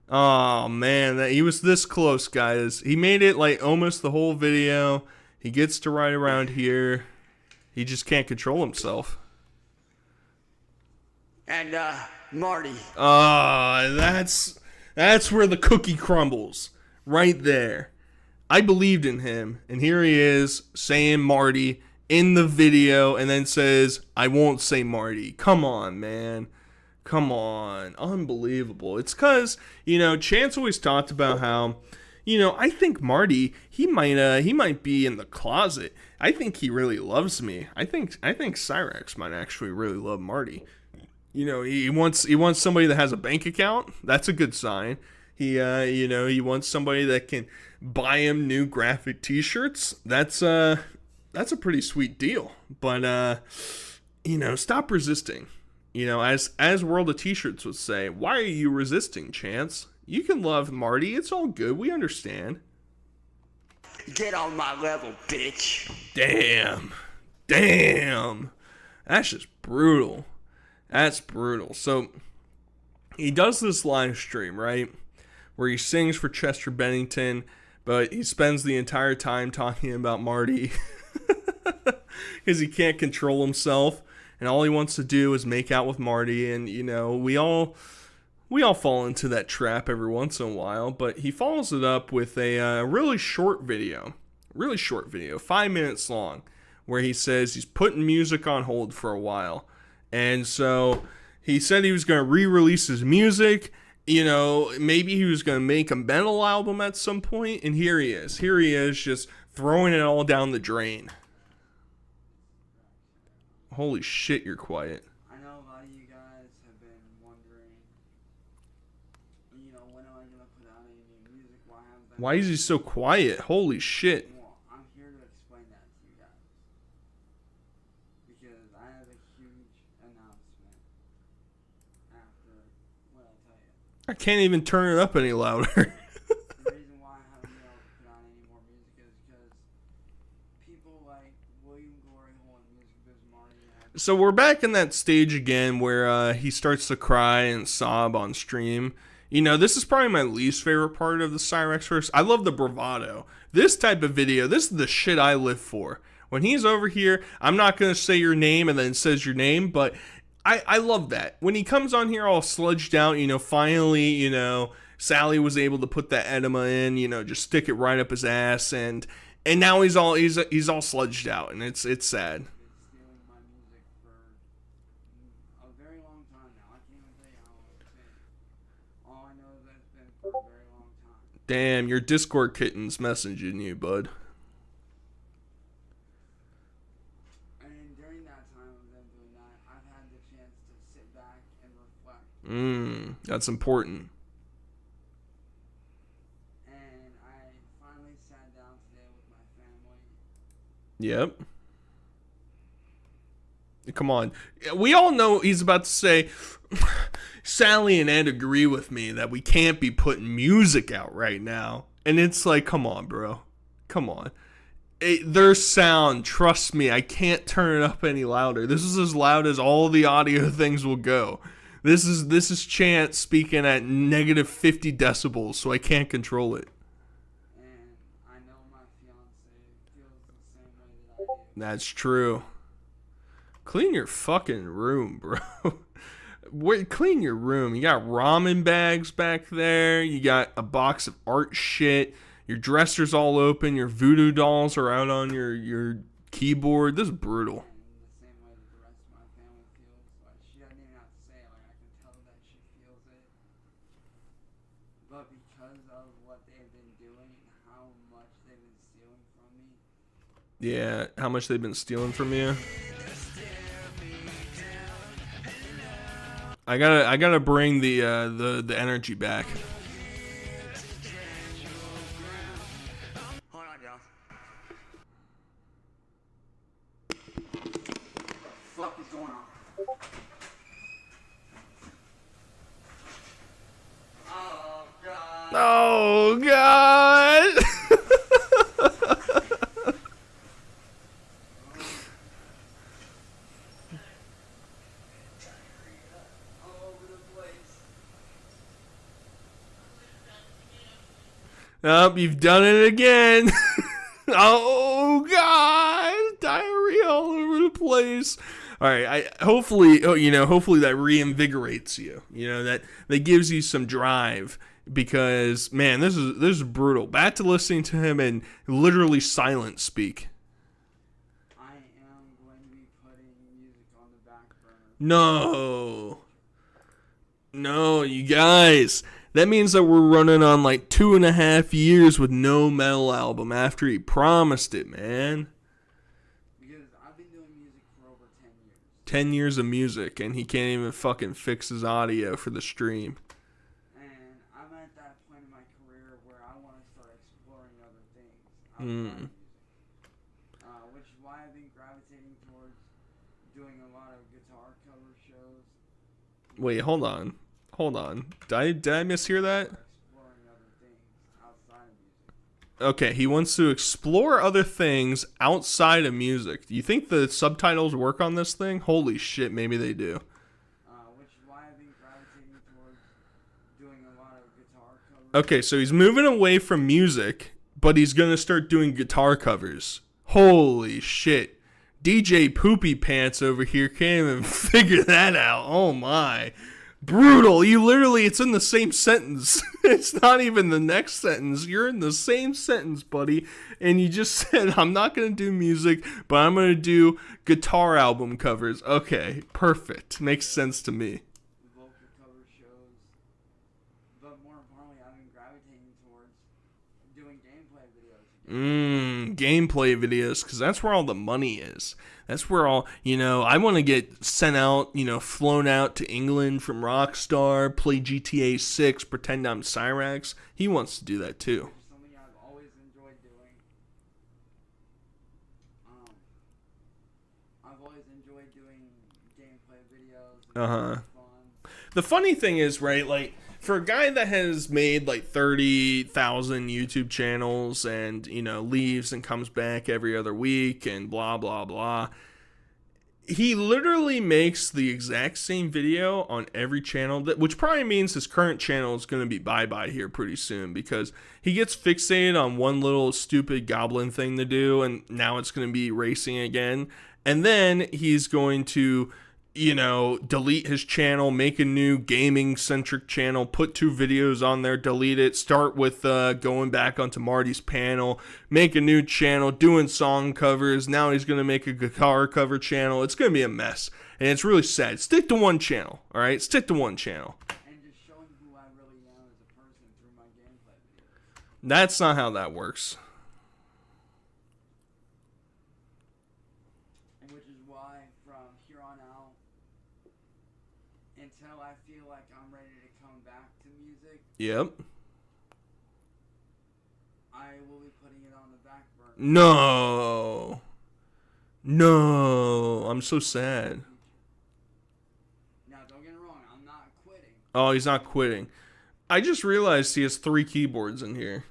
Oh man, he was this close, guys. He made it like almost the whole video. He gets to right around here. He just can't control himself. And Marty. That's where the cookie crumbles. Right there. I believed in him, and here he is saying Marty in the video, and then says, I won't say Marty. Come on, man. Come on. Unbelievable. It's because, you know, Chance always talked about how, you know, I think Marty, he might be in the closet. I think he really loves me. I think Cyrex might actually really love Marty. You know, he wants somebody that has a bank account. That's a good sign. He wants somebody that can buy him new graphic t-shirts. That's a pretty sweet deal. But, stop resisting. You know, as World of T-Shirts would say, why are you resisting, Chance? You can love Marty. It's all good. We understand. Get on my level, bitch. Damn. That's just brutal. That's brutal. So, he does this live stream, right? Where he sings for Chester Bennington, but he spends the entire time talking about Marty. Because he can't control himself, and all he wants to do is make out with Marty. And you know, we all fall into that trap every once in a while. But he follows it up with a really short video, 5 minutes long, where he says he's putting music on hold for a while. And so he said he was going to re-release his music, You know, maybe he was going to make a metal album at some point, and here he is. Here he is just throwing it all down the drain. Holy shit, you're quiet. I know a lot of you guys have been wondering, you know, when am I going to put out any new music? Why is he so quiet? Holy shit. Well, I'm here to explain that to you guys. Because I have a huge announcement after what I tell you. I can't even turn it up any louder. The reason why I haven't been able to put out any more music is because people like William Gloryhole and Music Biz Marty have... So we're back in that stage again where he starts to cry and sob on stream. You know, this is probably my least favorite part of the Cyrex verse. I love the bravado. This type of video, this is the shit I live for. When he's over here, I'm not going to say your name and then it says your name, but I love that. When he comes on here all sludged out, you know, finally, you know, Sally was able to put that enema in, you know, just stick it right up his ass, and now he's all sludged out, and it's sad. stealing my music for a very long time now. I can't even tell you how long it's been. All I know is that it's been for a very long time. Damn, your Discord kitten's messaging you, bud. And during that time of them doing that, I've had the chance to sit back and reflect. That's important. And I finally sat down today with my family. Yep. Come on. We all know he's about to say, Sally and Ed agree with me that we can't be putting music out right now. And it's like, come on, bro. Come on. Their sound, trust me, I can't turn it up any louder. This is as loud as all the audio things will go. This is Chance speaking at negative 50 decibels, so I can't control it. And I know my fiance feels the same way that I do. That's true. Clean your fucking room, bro. Wait, clean your room. You got ramen bags back there. You got a box of art shit. Your dresser's all open. Your voodoo dolls are out on your keyboard. This is brutal. And the same way that the rest of my family feels. Like, she doesn't even have to say it. Like, I can tell that she feels it. But because of what they've been doing and how much they've been stealing from me, Yeah, how much they've been stealing from you. I gotta bring the energy back. hold on, y'all. What the fuck is going on? Oh god. Oh God! All over the place. Oh, you've done it again. Oh God, diarrhea all over the place. All right, hopefully that reinvigorates you. You know, that gives you some drive, because man, this is brutal. Back to listening to him in literally silent speak. I am going to be putting music on the back burner. No, you guys. That means that we're running on like 2.5 years with no metal album after he promised it, man. Because I've been doing music for over 10 years. 10 years of music, and he can't even fucking fix his audio for the stream. And I'm at that point in my career where I want to start exploring other things outside of music. Which is why I've been gravitating towards doing a lot of guitar cover shows. Wait, hold on. Did I mishear that? Exploring other things outside of music. Okay, he wants to explore other things outside of music. Do you think the subtitles work on this thing? Holy shit, maybe they do. Which is why I've been gravitating towards doing a lot of guitar covers. Okay, so he's moving away from music, but he's gonna start doing guitar covers. Holy shit. DJ Poopy Pants over here can't even figure that out. Oh my. Brutal. It's in the same sentence. It's not even the next sentence. You're in the same sentence, buddy. And you just said, I'm not going to do music, but I'm going to do guitar album covers. Okay, perfect. Makes sense to me. Vocal cover shows. Gameplay videos, because that's where all the money is. That's where all, I want to get sent out, flown out to England from Rockstar, play GTA 6, pretend I'm Cyrax. He wants to do that too. Something I've always enjoyed doing. I've always enjoyed doing gameplay videos. Uh-huh. Fun. The funny thing is, right, like, for a guy that has made like 30,000 YouTube channels and, leaves and comes back every other week and blah, blah, blah, he literally makes the exact same video on every channel, which probably means his current channel is going to be bye-bye here pretty soon, because he gets fixated on one little stupid goblin thing to do, and now it's going to be racing again. And then he's going to delete his channel, make a new gaming-centric channel, put 2 videos on there, delete it, start with going back onto Marty's panel, make a new channel, doing song covers. Now he's going to make a guitar cover channel. It's going to be a mess, and it's really sad. Stick to one channel, all right? Stick to one channel. And just showing who I really am as a person through my gameplay videos. That's not how that works. Which is why, from here on out, until I feel like I'm ready to come back to music, Yep. I will be putting it on the back burner. No, I'm so sad. Now, don't get me wrong, I'm not quitting. Oh, he's not quitting. I just realized he has 3 keyboards in here.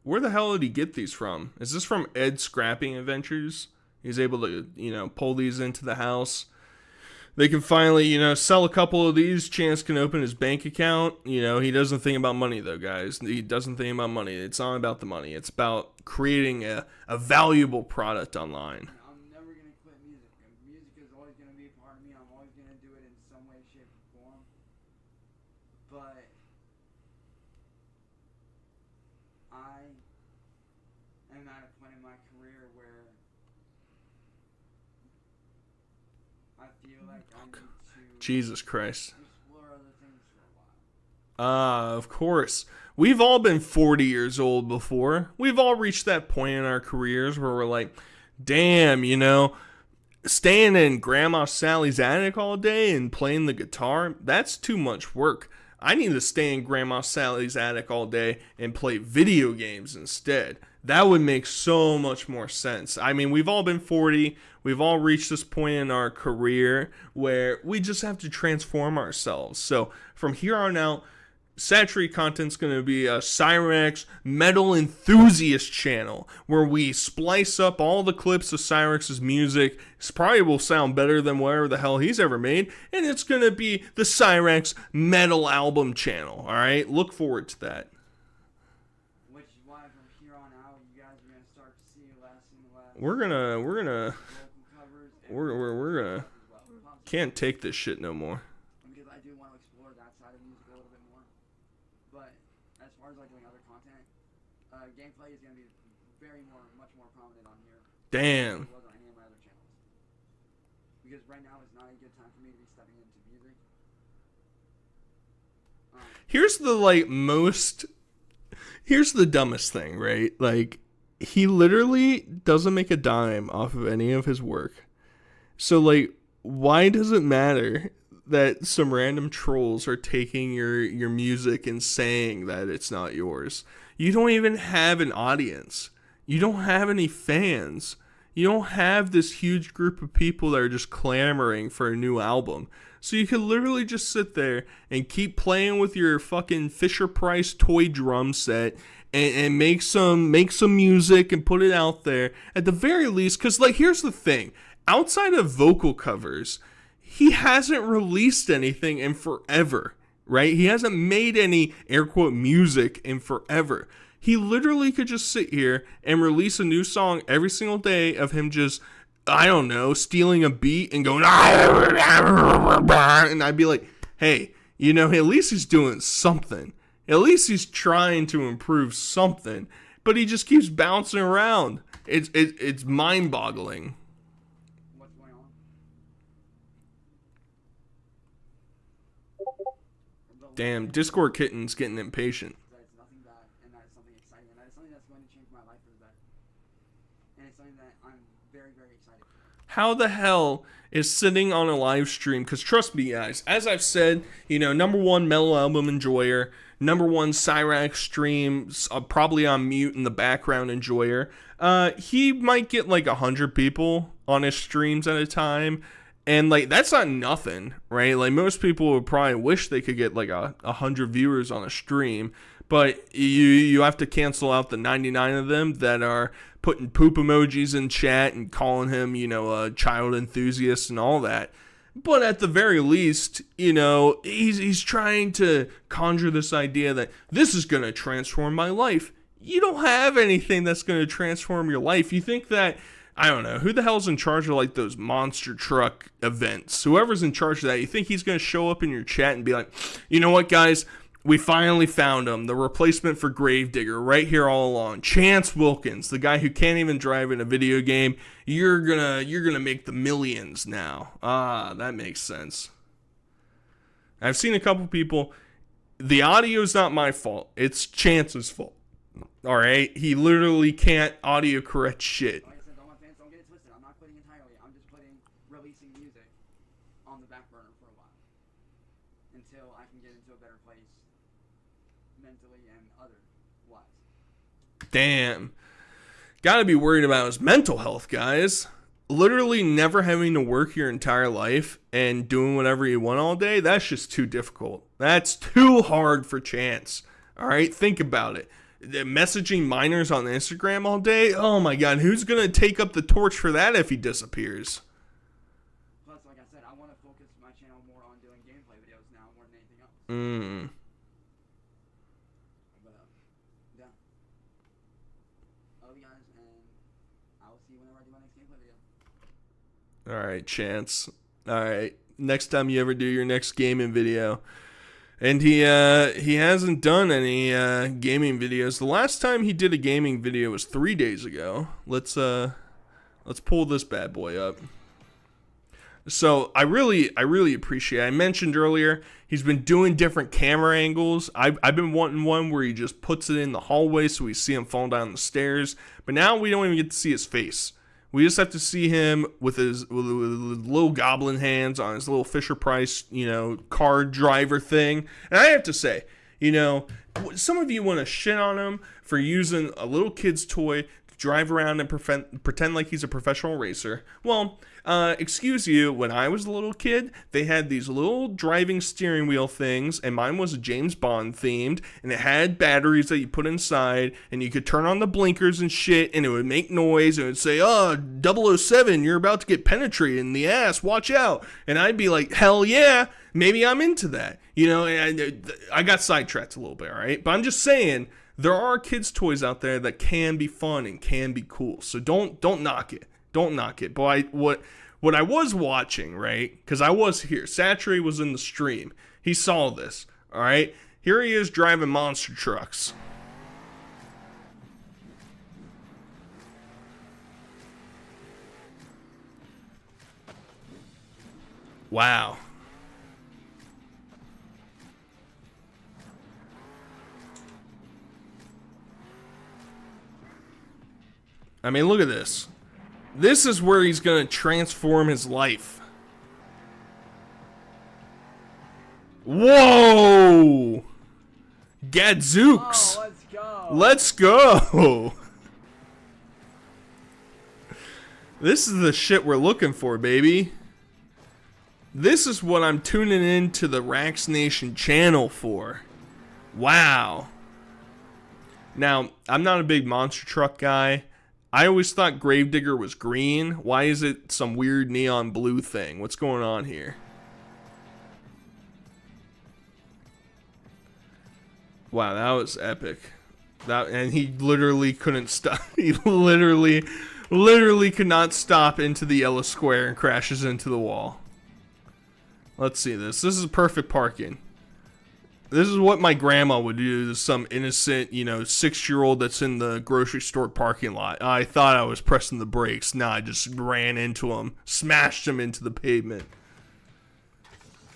Where the hell did he get these from? Is this from Ed's Scrapping Adventures? He's able to, pull these into the house. They can finally, sell a couple of these. Chance can open his bank account. He doesn't think about money, though, guys. He doesn't think about money. It's not about the money. It's about creating a valuable product online. I'm never going to quit music. Music is always going to be a part of me. I'm always going to do it in some way, shape, or form. But I am at a point in my career where I feel like I need to Jesus Christ. explore other things for a while. Of course. We've all been 40 years old before. We've all reached that point in our careers where we're like, damn, staying in Grandma Sally's attic all day and playing the guitar, that's too much work. I need to stay in Grandma Sally's attic all day and play video games instead. That would make so much more sense. I mean, we've all been 40. We've all reached this point in our career where we just have to transform ourselves. So from here on out, Saturated Content's going to be a Cyrax Metal Enthusiast channel where we splice up all the clips of Cyrax's music. It probably will sound better than whatever the hell he's ever made. And it's going to be the Cyrax Metal Album channel. All right? Look forward to that. Which is why from here on out, you guys are going to start to see less and less We're gonna local covers. And we're gonna as well. can't take this shit no more. Because I do want to explore that side of music a little bit more. But as far as like doing other content, gameplay is going to be much more prominent on here Damn. than it was on any of my other channels. Because right now is not a good time for me to be stepping into music. Here's the dumbest thing, right? Like, he literally doesn't make a dime off of any of his work. So, like, why does it matter that some random trolls are taking your music and saying that it's not yours? You don't even have an audience. You don't have any fans. You don't have this huge group of people that are just clamoring for a new album. So you can literally just sit there and keep playing with your fucking Fisher-Price toy drum set and make some music and put it out there at the very least. Because, like, here's the thing. Outside of vocal covers, he hasn't released anything in forever, right? He hasn't made any, air quote, music in forever. He literally could just sit here and release a new song every single day of him just, I don't know, stealing a beat and going, and I'd be like, hey, at least he's doing something. At least he's trying to improve something. But he just keeps bouncing around. It's mind-boggling. What's going on? Damn, Discord Kitten's getting impatient. That it's nothing bad, and that it's something exciting, and that it's something that's going to change my life for the better. something that I'm very, very excited for. How the hell is sitting on a live stream? Because trust me, guys, as I've said, you know, #1 metal album enjoyer, #1 Cyrax streams, probably on mute in the background enjoyer. He might get like 100 people on his streams at a time. And like that's not nothing, right? Like most people would probably wish they could get like 100 viewers on a stream, but you have to cancel out the 99 of them that are putting poop emojis in chat and calling him, you know, a child enthusiast and all that. But at the very least, you know, he's trying to conjure this idea that this is going to transform my life. You don't have anything that's going to transform your life. You think that, I don't know, who the hell's in charge of like those monster truck events? Whoever's in charge of that, you think he's going to show up in your chat and be like, you know what, guys? We finally found him, the replacement for Gravedigger, right here all along. Chance Wilkins, the guy who can't even drive in a video game. You're gonna make the millions now. Ah, that makes sense. I've seen a couple people. The audio's not my fault. It's Chance's fault. All right, he literally can't audio correct shit. Like I said, all my fans, don't get it twisted. I'm not quitting entirely. I'm just releasing music on the back burner for a while until I can get into a better place mentally and otherwise. Damn. Gotta be worried about his mental health, guys. Literally never having to work your entire life and doing whatever you want all day, that's just too difficult. That's too hard for Chance. Alright, think about it. Messaging minors on Instagram all day? Oh my god, who's gonna take up the torch for that if he disappears? Plus, like I said, I want to focus my channel more on doing gameplay videos now more than anything else. But, yeah. I love you guys, and I will see you whenever I do my next gameplay video. Alright, Chance. Alright, next time you ever do your next gaming video. And he hasn't done any gaming videos. The last time he did a gaming video was 3 days ago. Let's pull this bad boy up. So I really appreciate it. I mentioned earlier he's been doing different camera angles. I've been wanting one where he just puts it in the hallway so we see him falling down the stairs. But now we don't even get to see his face. We just have to see him with his little goblin hands on his little Fisher-Price, you know, car driver thing. And I have to say, you know, some of you want to shit on him for using a little kid's toy to drive around and pretend like he's a professional racer. Well, excuse you, when I was a little kid, they had these little driving steering wheel things, and mine was James Bond themed, and it had batteries that you put inside, and you could turn on the blinkers and shit, and it would make noise, and it would say, oh, 007, you're about to get penetrated in the ass, watch out. And I'd be like, hell yeah, maybe I'm into that. You know, and I got sidetracked a little bit, all right? But I'm just saying, there are kids' toys out there that can be fun and can be cool, so don't knock it. Don't knock it. But what I was watching, right? Because I was here. Satchery was in the stream. He saw this. All right. Here he is driving monster trucks. Wow. I mean, look at this. This is where he's going to transform his life. Whoa! Gadzooks! Oh, let's go! Let's go! This is the shit we're looking for, baby. This is what I'm tuning into the Rax Nation channel for. Wow. Now, I'm not a big monster truck guy. I always thought Gravedigger was green. Why is it some weird neon blue thing? What's going on here? Wow, that was epic. And he literally couldn't stop. He literally could not stop into the yellow square and crashes into the wall. Let's see this. This is perfect parking. This is what my grandma would do to some innocent, you know, 6-year-old that's in the grocery store parking lot. I thought I was pressing the brakes. Nah, I just ran into him, smashed him into the pavement.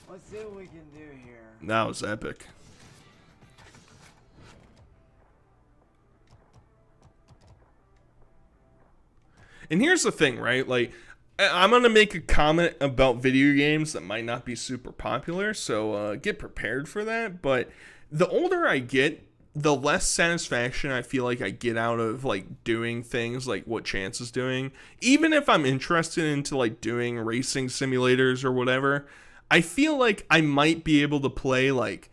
Let's see what we can do here. That was epic. And here's the thing, right? Like, I'm going to make a comment about video games that might not be super popular, so get prepared for that. But the older I get, the less satisfaction I feel like I get out of, like, doing things like what Chance is doing. Even if I'm interested into, like, doing racing simulators or whatever, I feel like I might be able to play, like,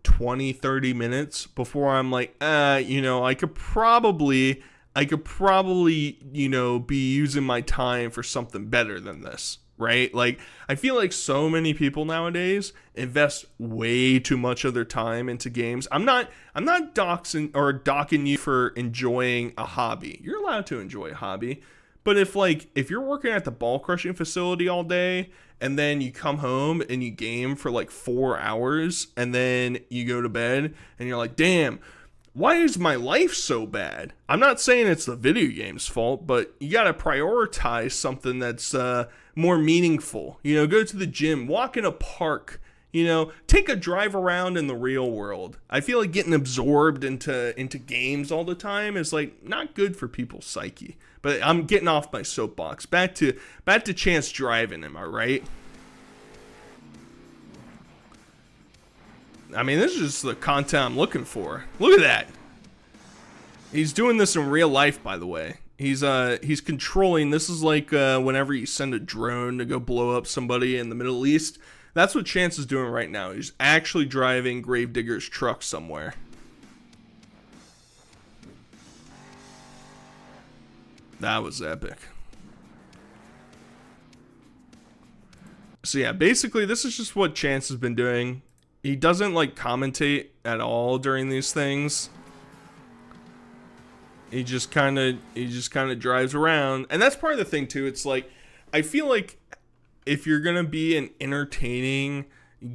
20, 30 minutes before I'm like, I could probably, be using my time for something better than this, right? Like, I feel like so many people nowadays invest way too much of their time into games. I'm not docking you for enjoying a hobby. You're allowed to enjoy a hobby. But if you're working at the ball crushing facility all day and then you come home and you game for like 4 hours and then you go to bed and you're like, damn, why is my life so bad? I'm not saying it's the video game's fault, but you got to prioritize something that's more meaningful. Go to the gym, walk in a park, take a drive around in the real world. I feel like getting absorbed into games all the time is like not good for people's psyche. But I'm getting off my soapbox. Back to Chance driving, am I right? I mean, this is just the content I'm looking for. Look at that. He's doing this in real life, by the way. He's controlling. This is like whenever you send a drone to go blow up somebody in the Middle East. That's what Chance is doing right now. He's actually driving Gravedigger's truck somewhere. That was epic. So yeah, basically this is just what Chance has been doing. He doesn't like commentate at all during these things. He just kind of drives around. And that's part of the thing too. It's like, I feel like if you're going to be an entertaining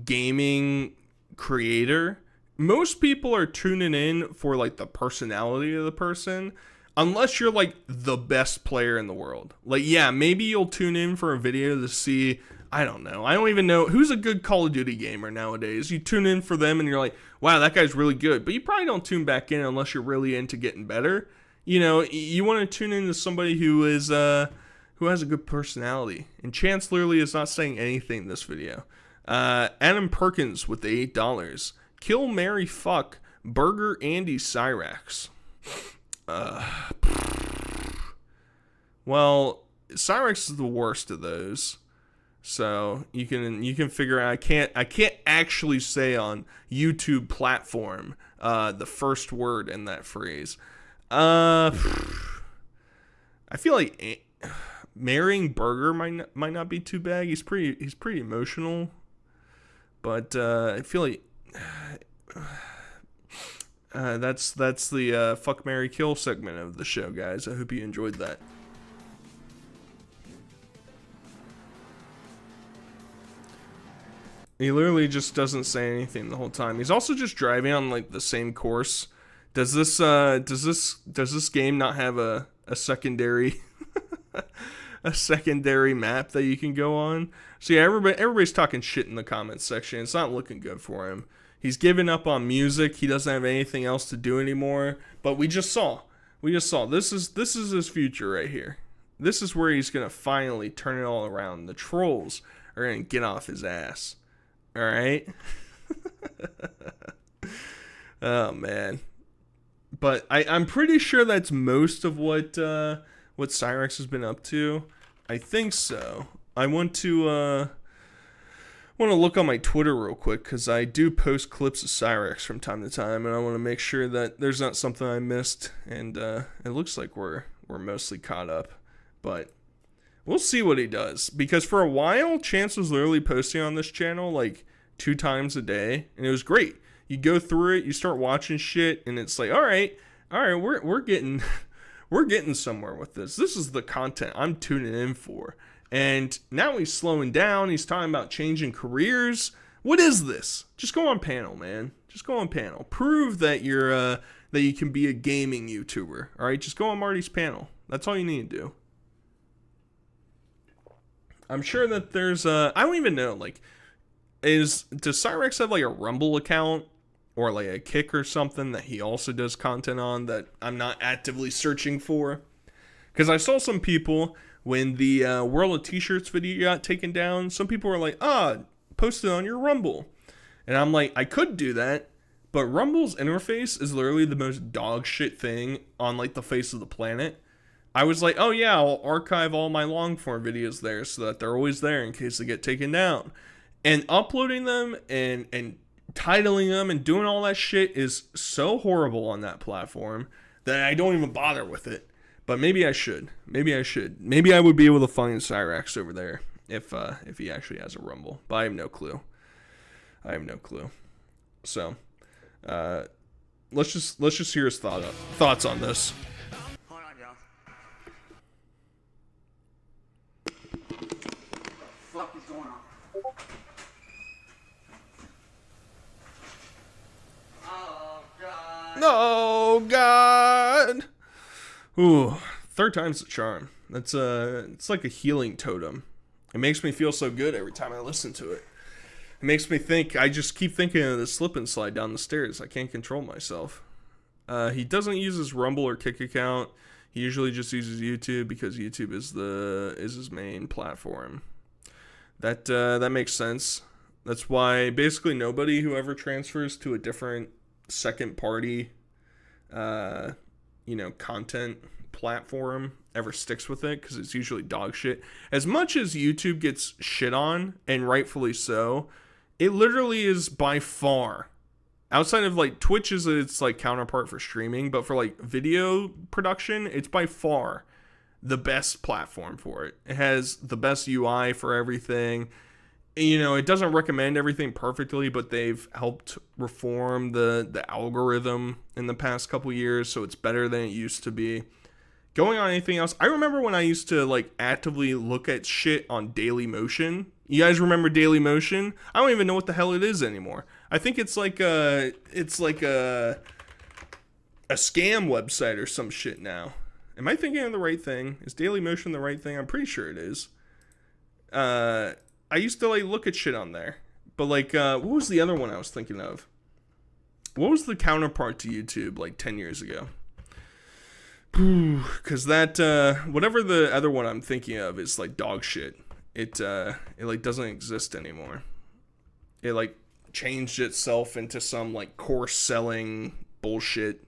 gaming creator, most people are tuning in for like the personality of the person. Unless you're like the best player in the world. Like, yeah, maybe you'll tune in for a video to see, I don't know. I don't even know who's a good Call of Duty gamer nowadays. You tune in for them and you're like, wow, that guy's really good. But you probably don't tune back in unless you're really into getting better. You want to tune in to somebody who has a good personality. And Chance literally is not saying anything in this video. Adam Perkins with the $8. Kill, marry, fuck, Burger Andy Cyrax. Well, Cyrex is the worst of those, so you can figure out. I can't actually say on YouTube platform the first word in that phrase. I feel like marrying Burger might not be too bad. He's pretty emotional, but I feel like. That's the fuck, marry, kill segment of the show, guys. I hope you enjoyed that. He literally just doesn't say anything the whole time. He's also just driving on like the same course. Does this game not have a secondary a secondary map that you can go on? So yeah, everybody's talking shit in the comments section. It's not looking good for him. He's given up on music. He doesn't have anything else to do anymore. But we just saw. This is his future right here. This is where he's gonna finally turn it all around. The trolls are gonna get off his ass. All right. Oh man. But I'm pretty sure that's most of what Cyrex has been up to. I think so. I want to look on my Twitter real quick because I do post clips of Cyrex from time to time, and I want to make sure that there's not something I missed. And it looks like we're mostly caught up, but we'll see what he does. Because for a while, Chance was literally posting on this channel like 2 times a day, and it was great. You go through it, you start watching shit, and it's like, all right, we're getting somewhere with this. This is the content I'm tuning in for. And now he's slowing down. He's talking about changing careers. What is this? Just go on panel, man. Just go on panel. Prove that you're that you can be a gaming YouTuber. All right, just go on Marty's panel. That's all you need to do. I'm sure that there's I don't even know, like, does Cyrex have like a Rumble account or like a Kick or something that he also does content on that I'm not actively searching for? Because I saw some people, when the World of T-Shirts video got taken down, some people were like, post it on your Rumble. And I'm like, I could do that, but Rumble's interface is literally the most dog shit thing on like the face of the planet. I was like, oh yeah, I'll archive all my long form videos there so that they're always there in case they get taken down. And uploading them and titling them and doing all that shit is so horrible on that platform that I don't even bother with it. But maybe I should. Maybe I would be able to find Cyrax over there if he actually has a Rumble. But I have no clue. So, let's just hear his thoughts on this. Hold on, y'all. What the fuck is going on? Oh, God. Oh, God. Ooh, third time's the charm. That's it's like a healing totem. It makes me feel so good every time I listen to it. It makes me think, I just keep thinking of the slip and slide down the stairs. I can't control myself. He doesn't use his Rumble or Kick account. He usually just uses YouTube because YouTube is his main platform. That makes sense. That's why basically nobody who ever transfers to a different second party, content platform ever sticks with it, because it's usually dog shit. As much as YouTube gets shit on, and rightfully so, it literally is by far, outside of like Twitch is its like counterpart for streaming, but for like video production, it's by far the best platform for it. It has the best UI for everything. It doesn't recommend everything perfectly, but they've helped reform the algorithm in the past couple years, so it's better than it used to be. Going on anything else, I remember when I used to like actively look at shit on Dailymotion. You guys remember Dailymotion? I don't even know what the hell it is anymore. I think it's like a scam website or some shit now. Am I thinking of the right thing? Is Dailymotion the right thing? I'm pretty sure it is. I used to like look at shit on there. But like what was the other one I was thinking of? What was the counterpart to YouTube like 10 years ago? Because that whatever the other one I'm thinking of is like dog shit. It like doesn't exist anymore. It like changed itself into some like course selling bullshit.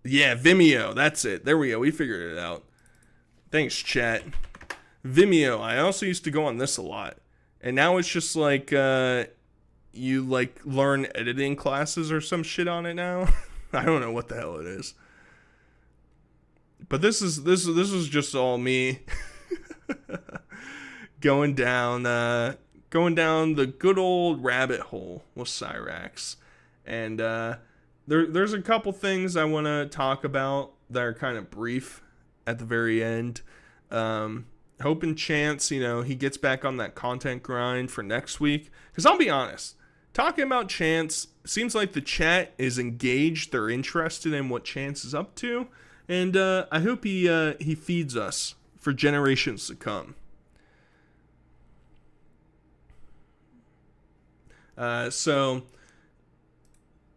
Yeah, Vimeo, that's it. There we go. We figured it out. Thanks, chat. Vimeo. I also used to go on this a lot. And now it's just like you like learn editing classes or some shit on it now. I don't know what the hell it is. But this is just all me going down the good old rabbit hole with Cyrax. And there's a couple things I want to talk about that are kind of brief at the very end. Hoping Chance, he gets back on that content grind for next week. Because I'll be honest, talking about Chance, seems like the chat is engaged. They're interested in what Chance is up to. And I hope he feeds us for generations to come. So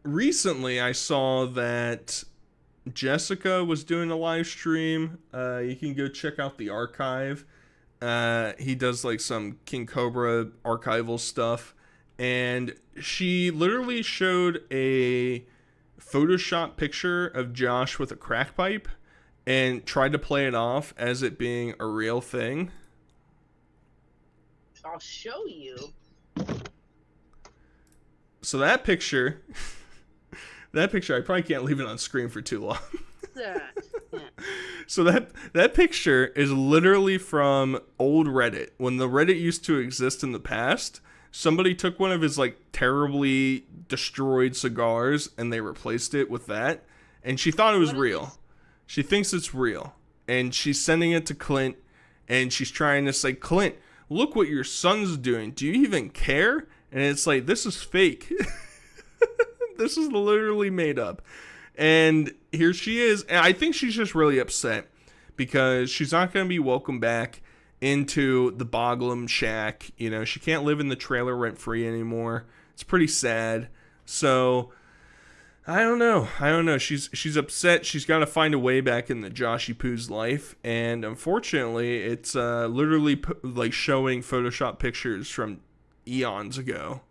recently I saw that Jessica was doing a live stream. You can go check out the archive. He does like some King Cobra archival stuff. And she literally showed a Photoshop picture of Josh with a crack pipe and tried to play it off as it being a real thing. I'll show you. So that picture, I probably can't leave it on screen for too long. Yeah. So that picture is literally from old Reddit. When the Reddit used to exist in the past, somebody took one of his like terribly destroyed cigars and they replaced it with that. And she thought it was real. She thinks it's real. And she's sending it to Clint and she's trying to say, Clint, look what your son's doing. Do you even care? And it's like, this is fake. This is literally made up. And here she is. And I think she's just really upset because she's not going to be welcomed back into the Boglum shack. She can't live in the trailer rent free anymore. It's pretty sad. So I don't know. She's upset. She's got to find a way back in the Joshy Poo's life, and unfortunately, it's literally like showing Photoshop pictures from eons ago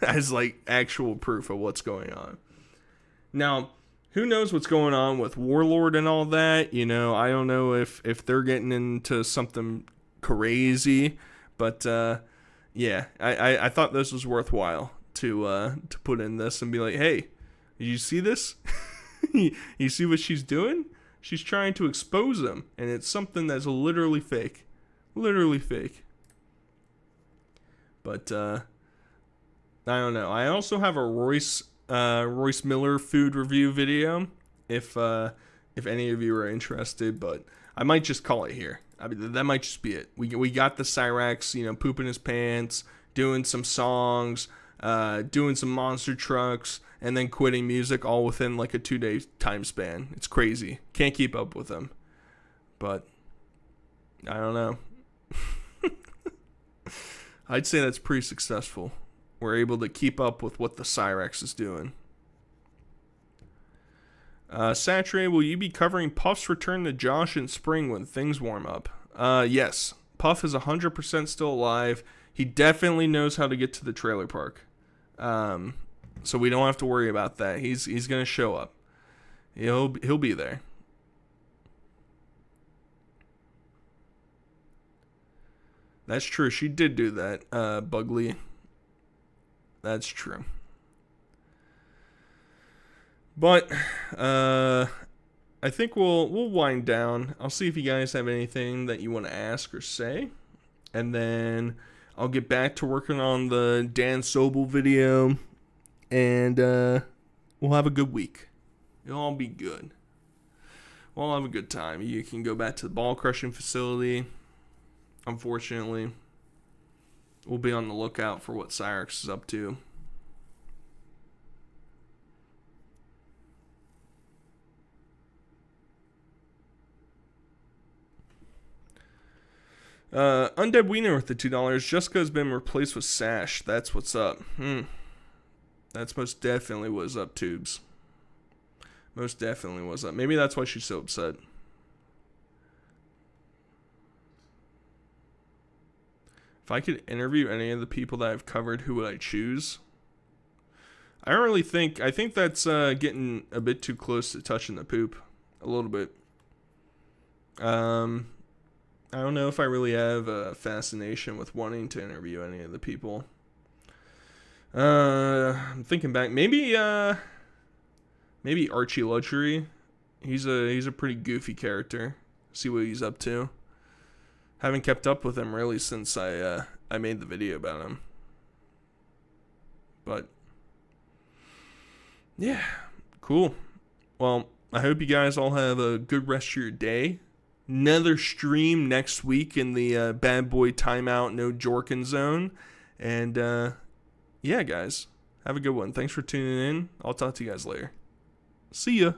as like actual proof of what's going on. Now, who knows what's going on with Warlord and all that? You know, I don't know if they're getting into something crazy, but yeah, I thought this was worthwhile to put in this and be like, hey. You see this? You see what she's doing? She's trying to expose him, and it's something that's literally fake. Literally fake. But, I don't know. I also have a Royce Miller food review video, if any of you are interested, but I might just call it here. I mean, that might just be it. We got the Cyrax, you know, pooping his pants, doing some songs, doing some monster trucks, and then quitting music all within like a 2-day time span. It's crazy. Can't keep up with them. But I don't know. I'd say that's pretty successful. We're able to keep up with what the Cyrax is doing. Saturday, will you be covering Puff's return to Josh in spring when things warm up? Yes. Puff is 100% still alive. He definitely knows how to get to the trailer park. So we don't have to worry about that. He's going to show up. He'll be there. That's true. She did do that, Bugley. That's true. But I think we'll wind down. I'll see if you guys have anything that you want to ask or say, and then I'll get back to working on the Dan Sobel video, and we'll have a good week. It'll all be good. We'll have a good time. You can go back to the ball crushing facility. Unfortunately, we'll be on the lookout for what Cyrax is up to. Undead Wiener with the $2. Jessica's been replaced with Sash. That's what's up. That's most definitely what's up, Tubes. Most definitely what's up. Maybe that's why she's so upset. If I could interview any of the people that I've covered, who would I choose? I don't really think. I think that's getting a bit too close to touching the poop. A little bit. I don't know if I really have a fascination with wanting to interview any of the people. I'm thinking back. Maybe Archie Luxury. He's a pretty goofy character. See what he's up to. Haven't kept up with him really since I made the video about him. But yeah, cool. Well, I hope you guys all have a good rest of your day. Another stream next week in the Bad Boy Timeout No Jorkin Zone. And yeah, guys, have a good one. Thanks for tuning in. I'll talk to you guys later. See ya.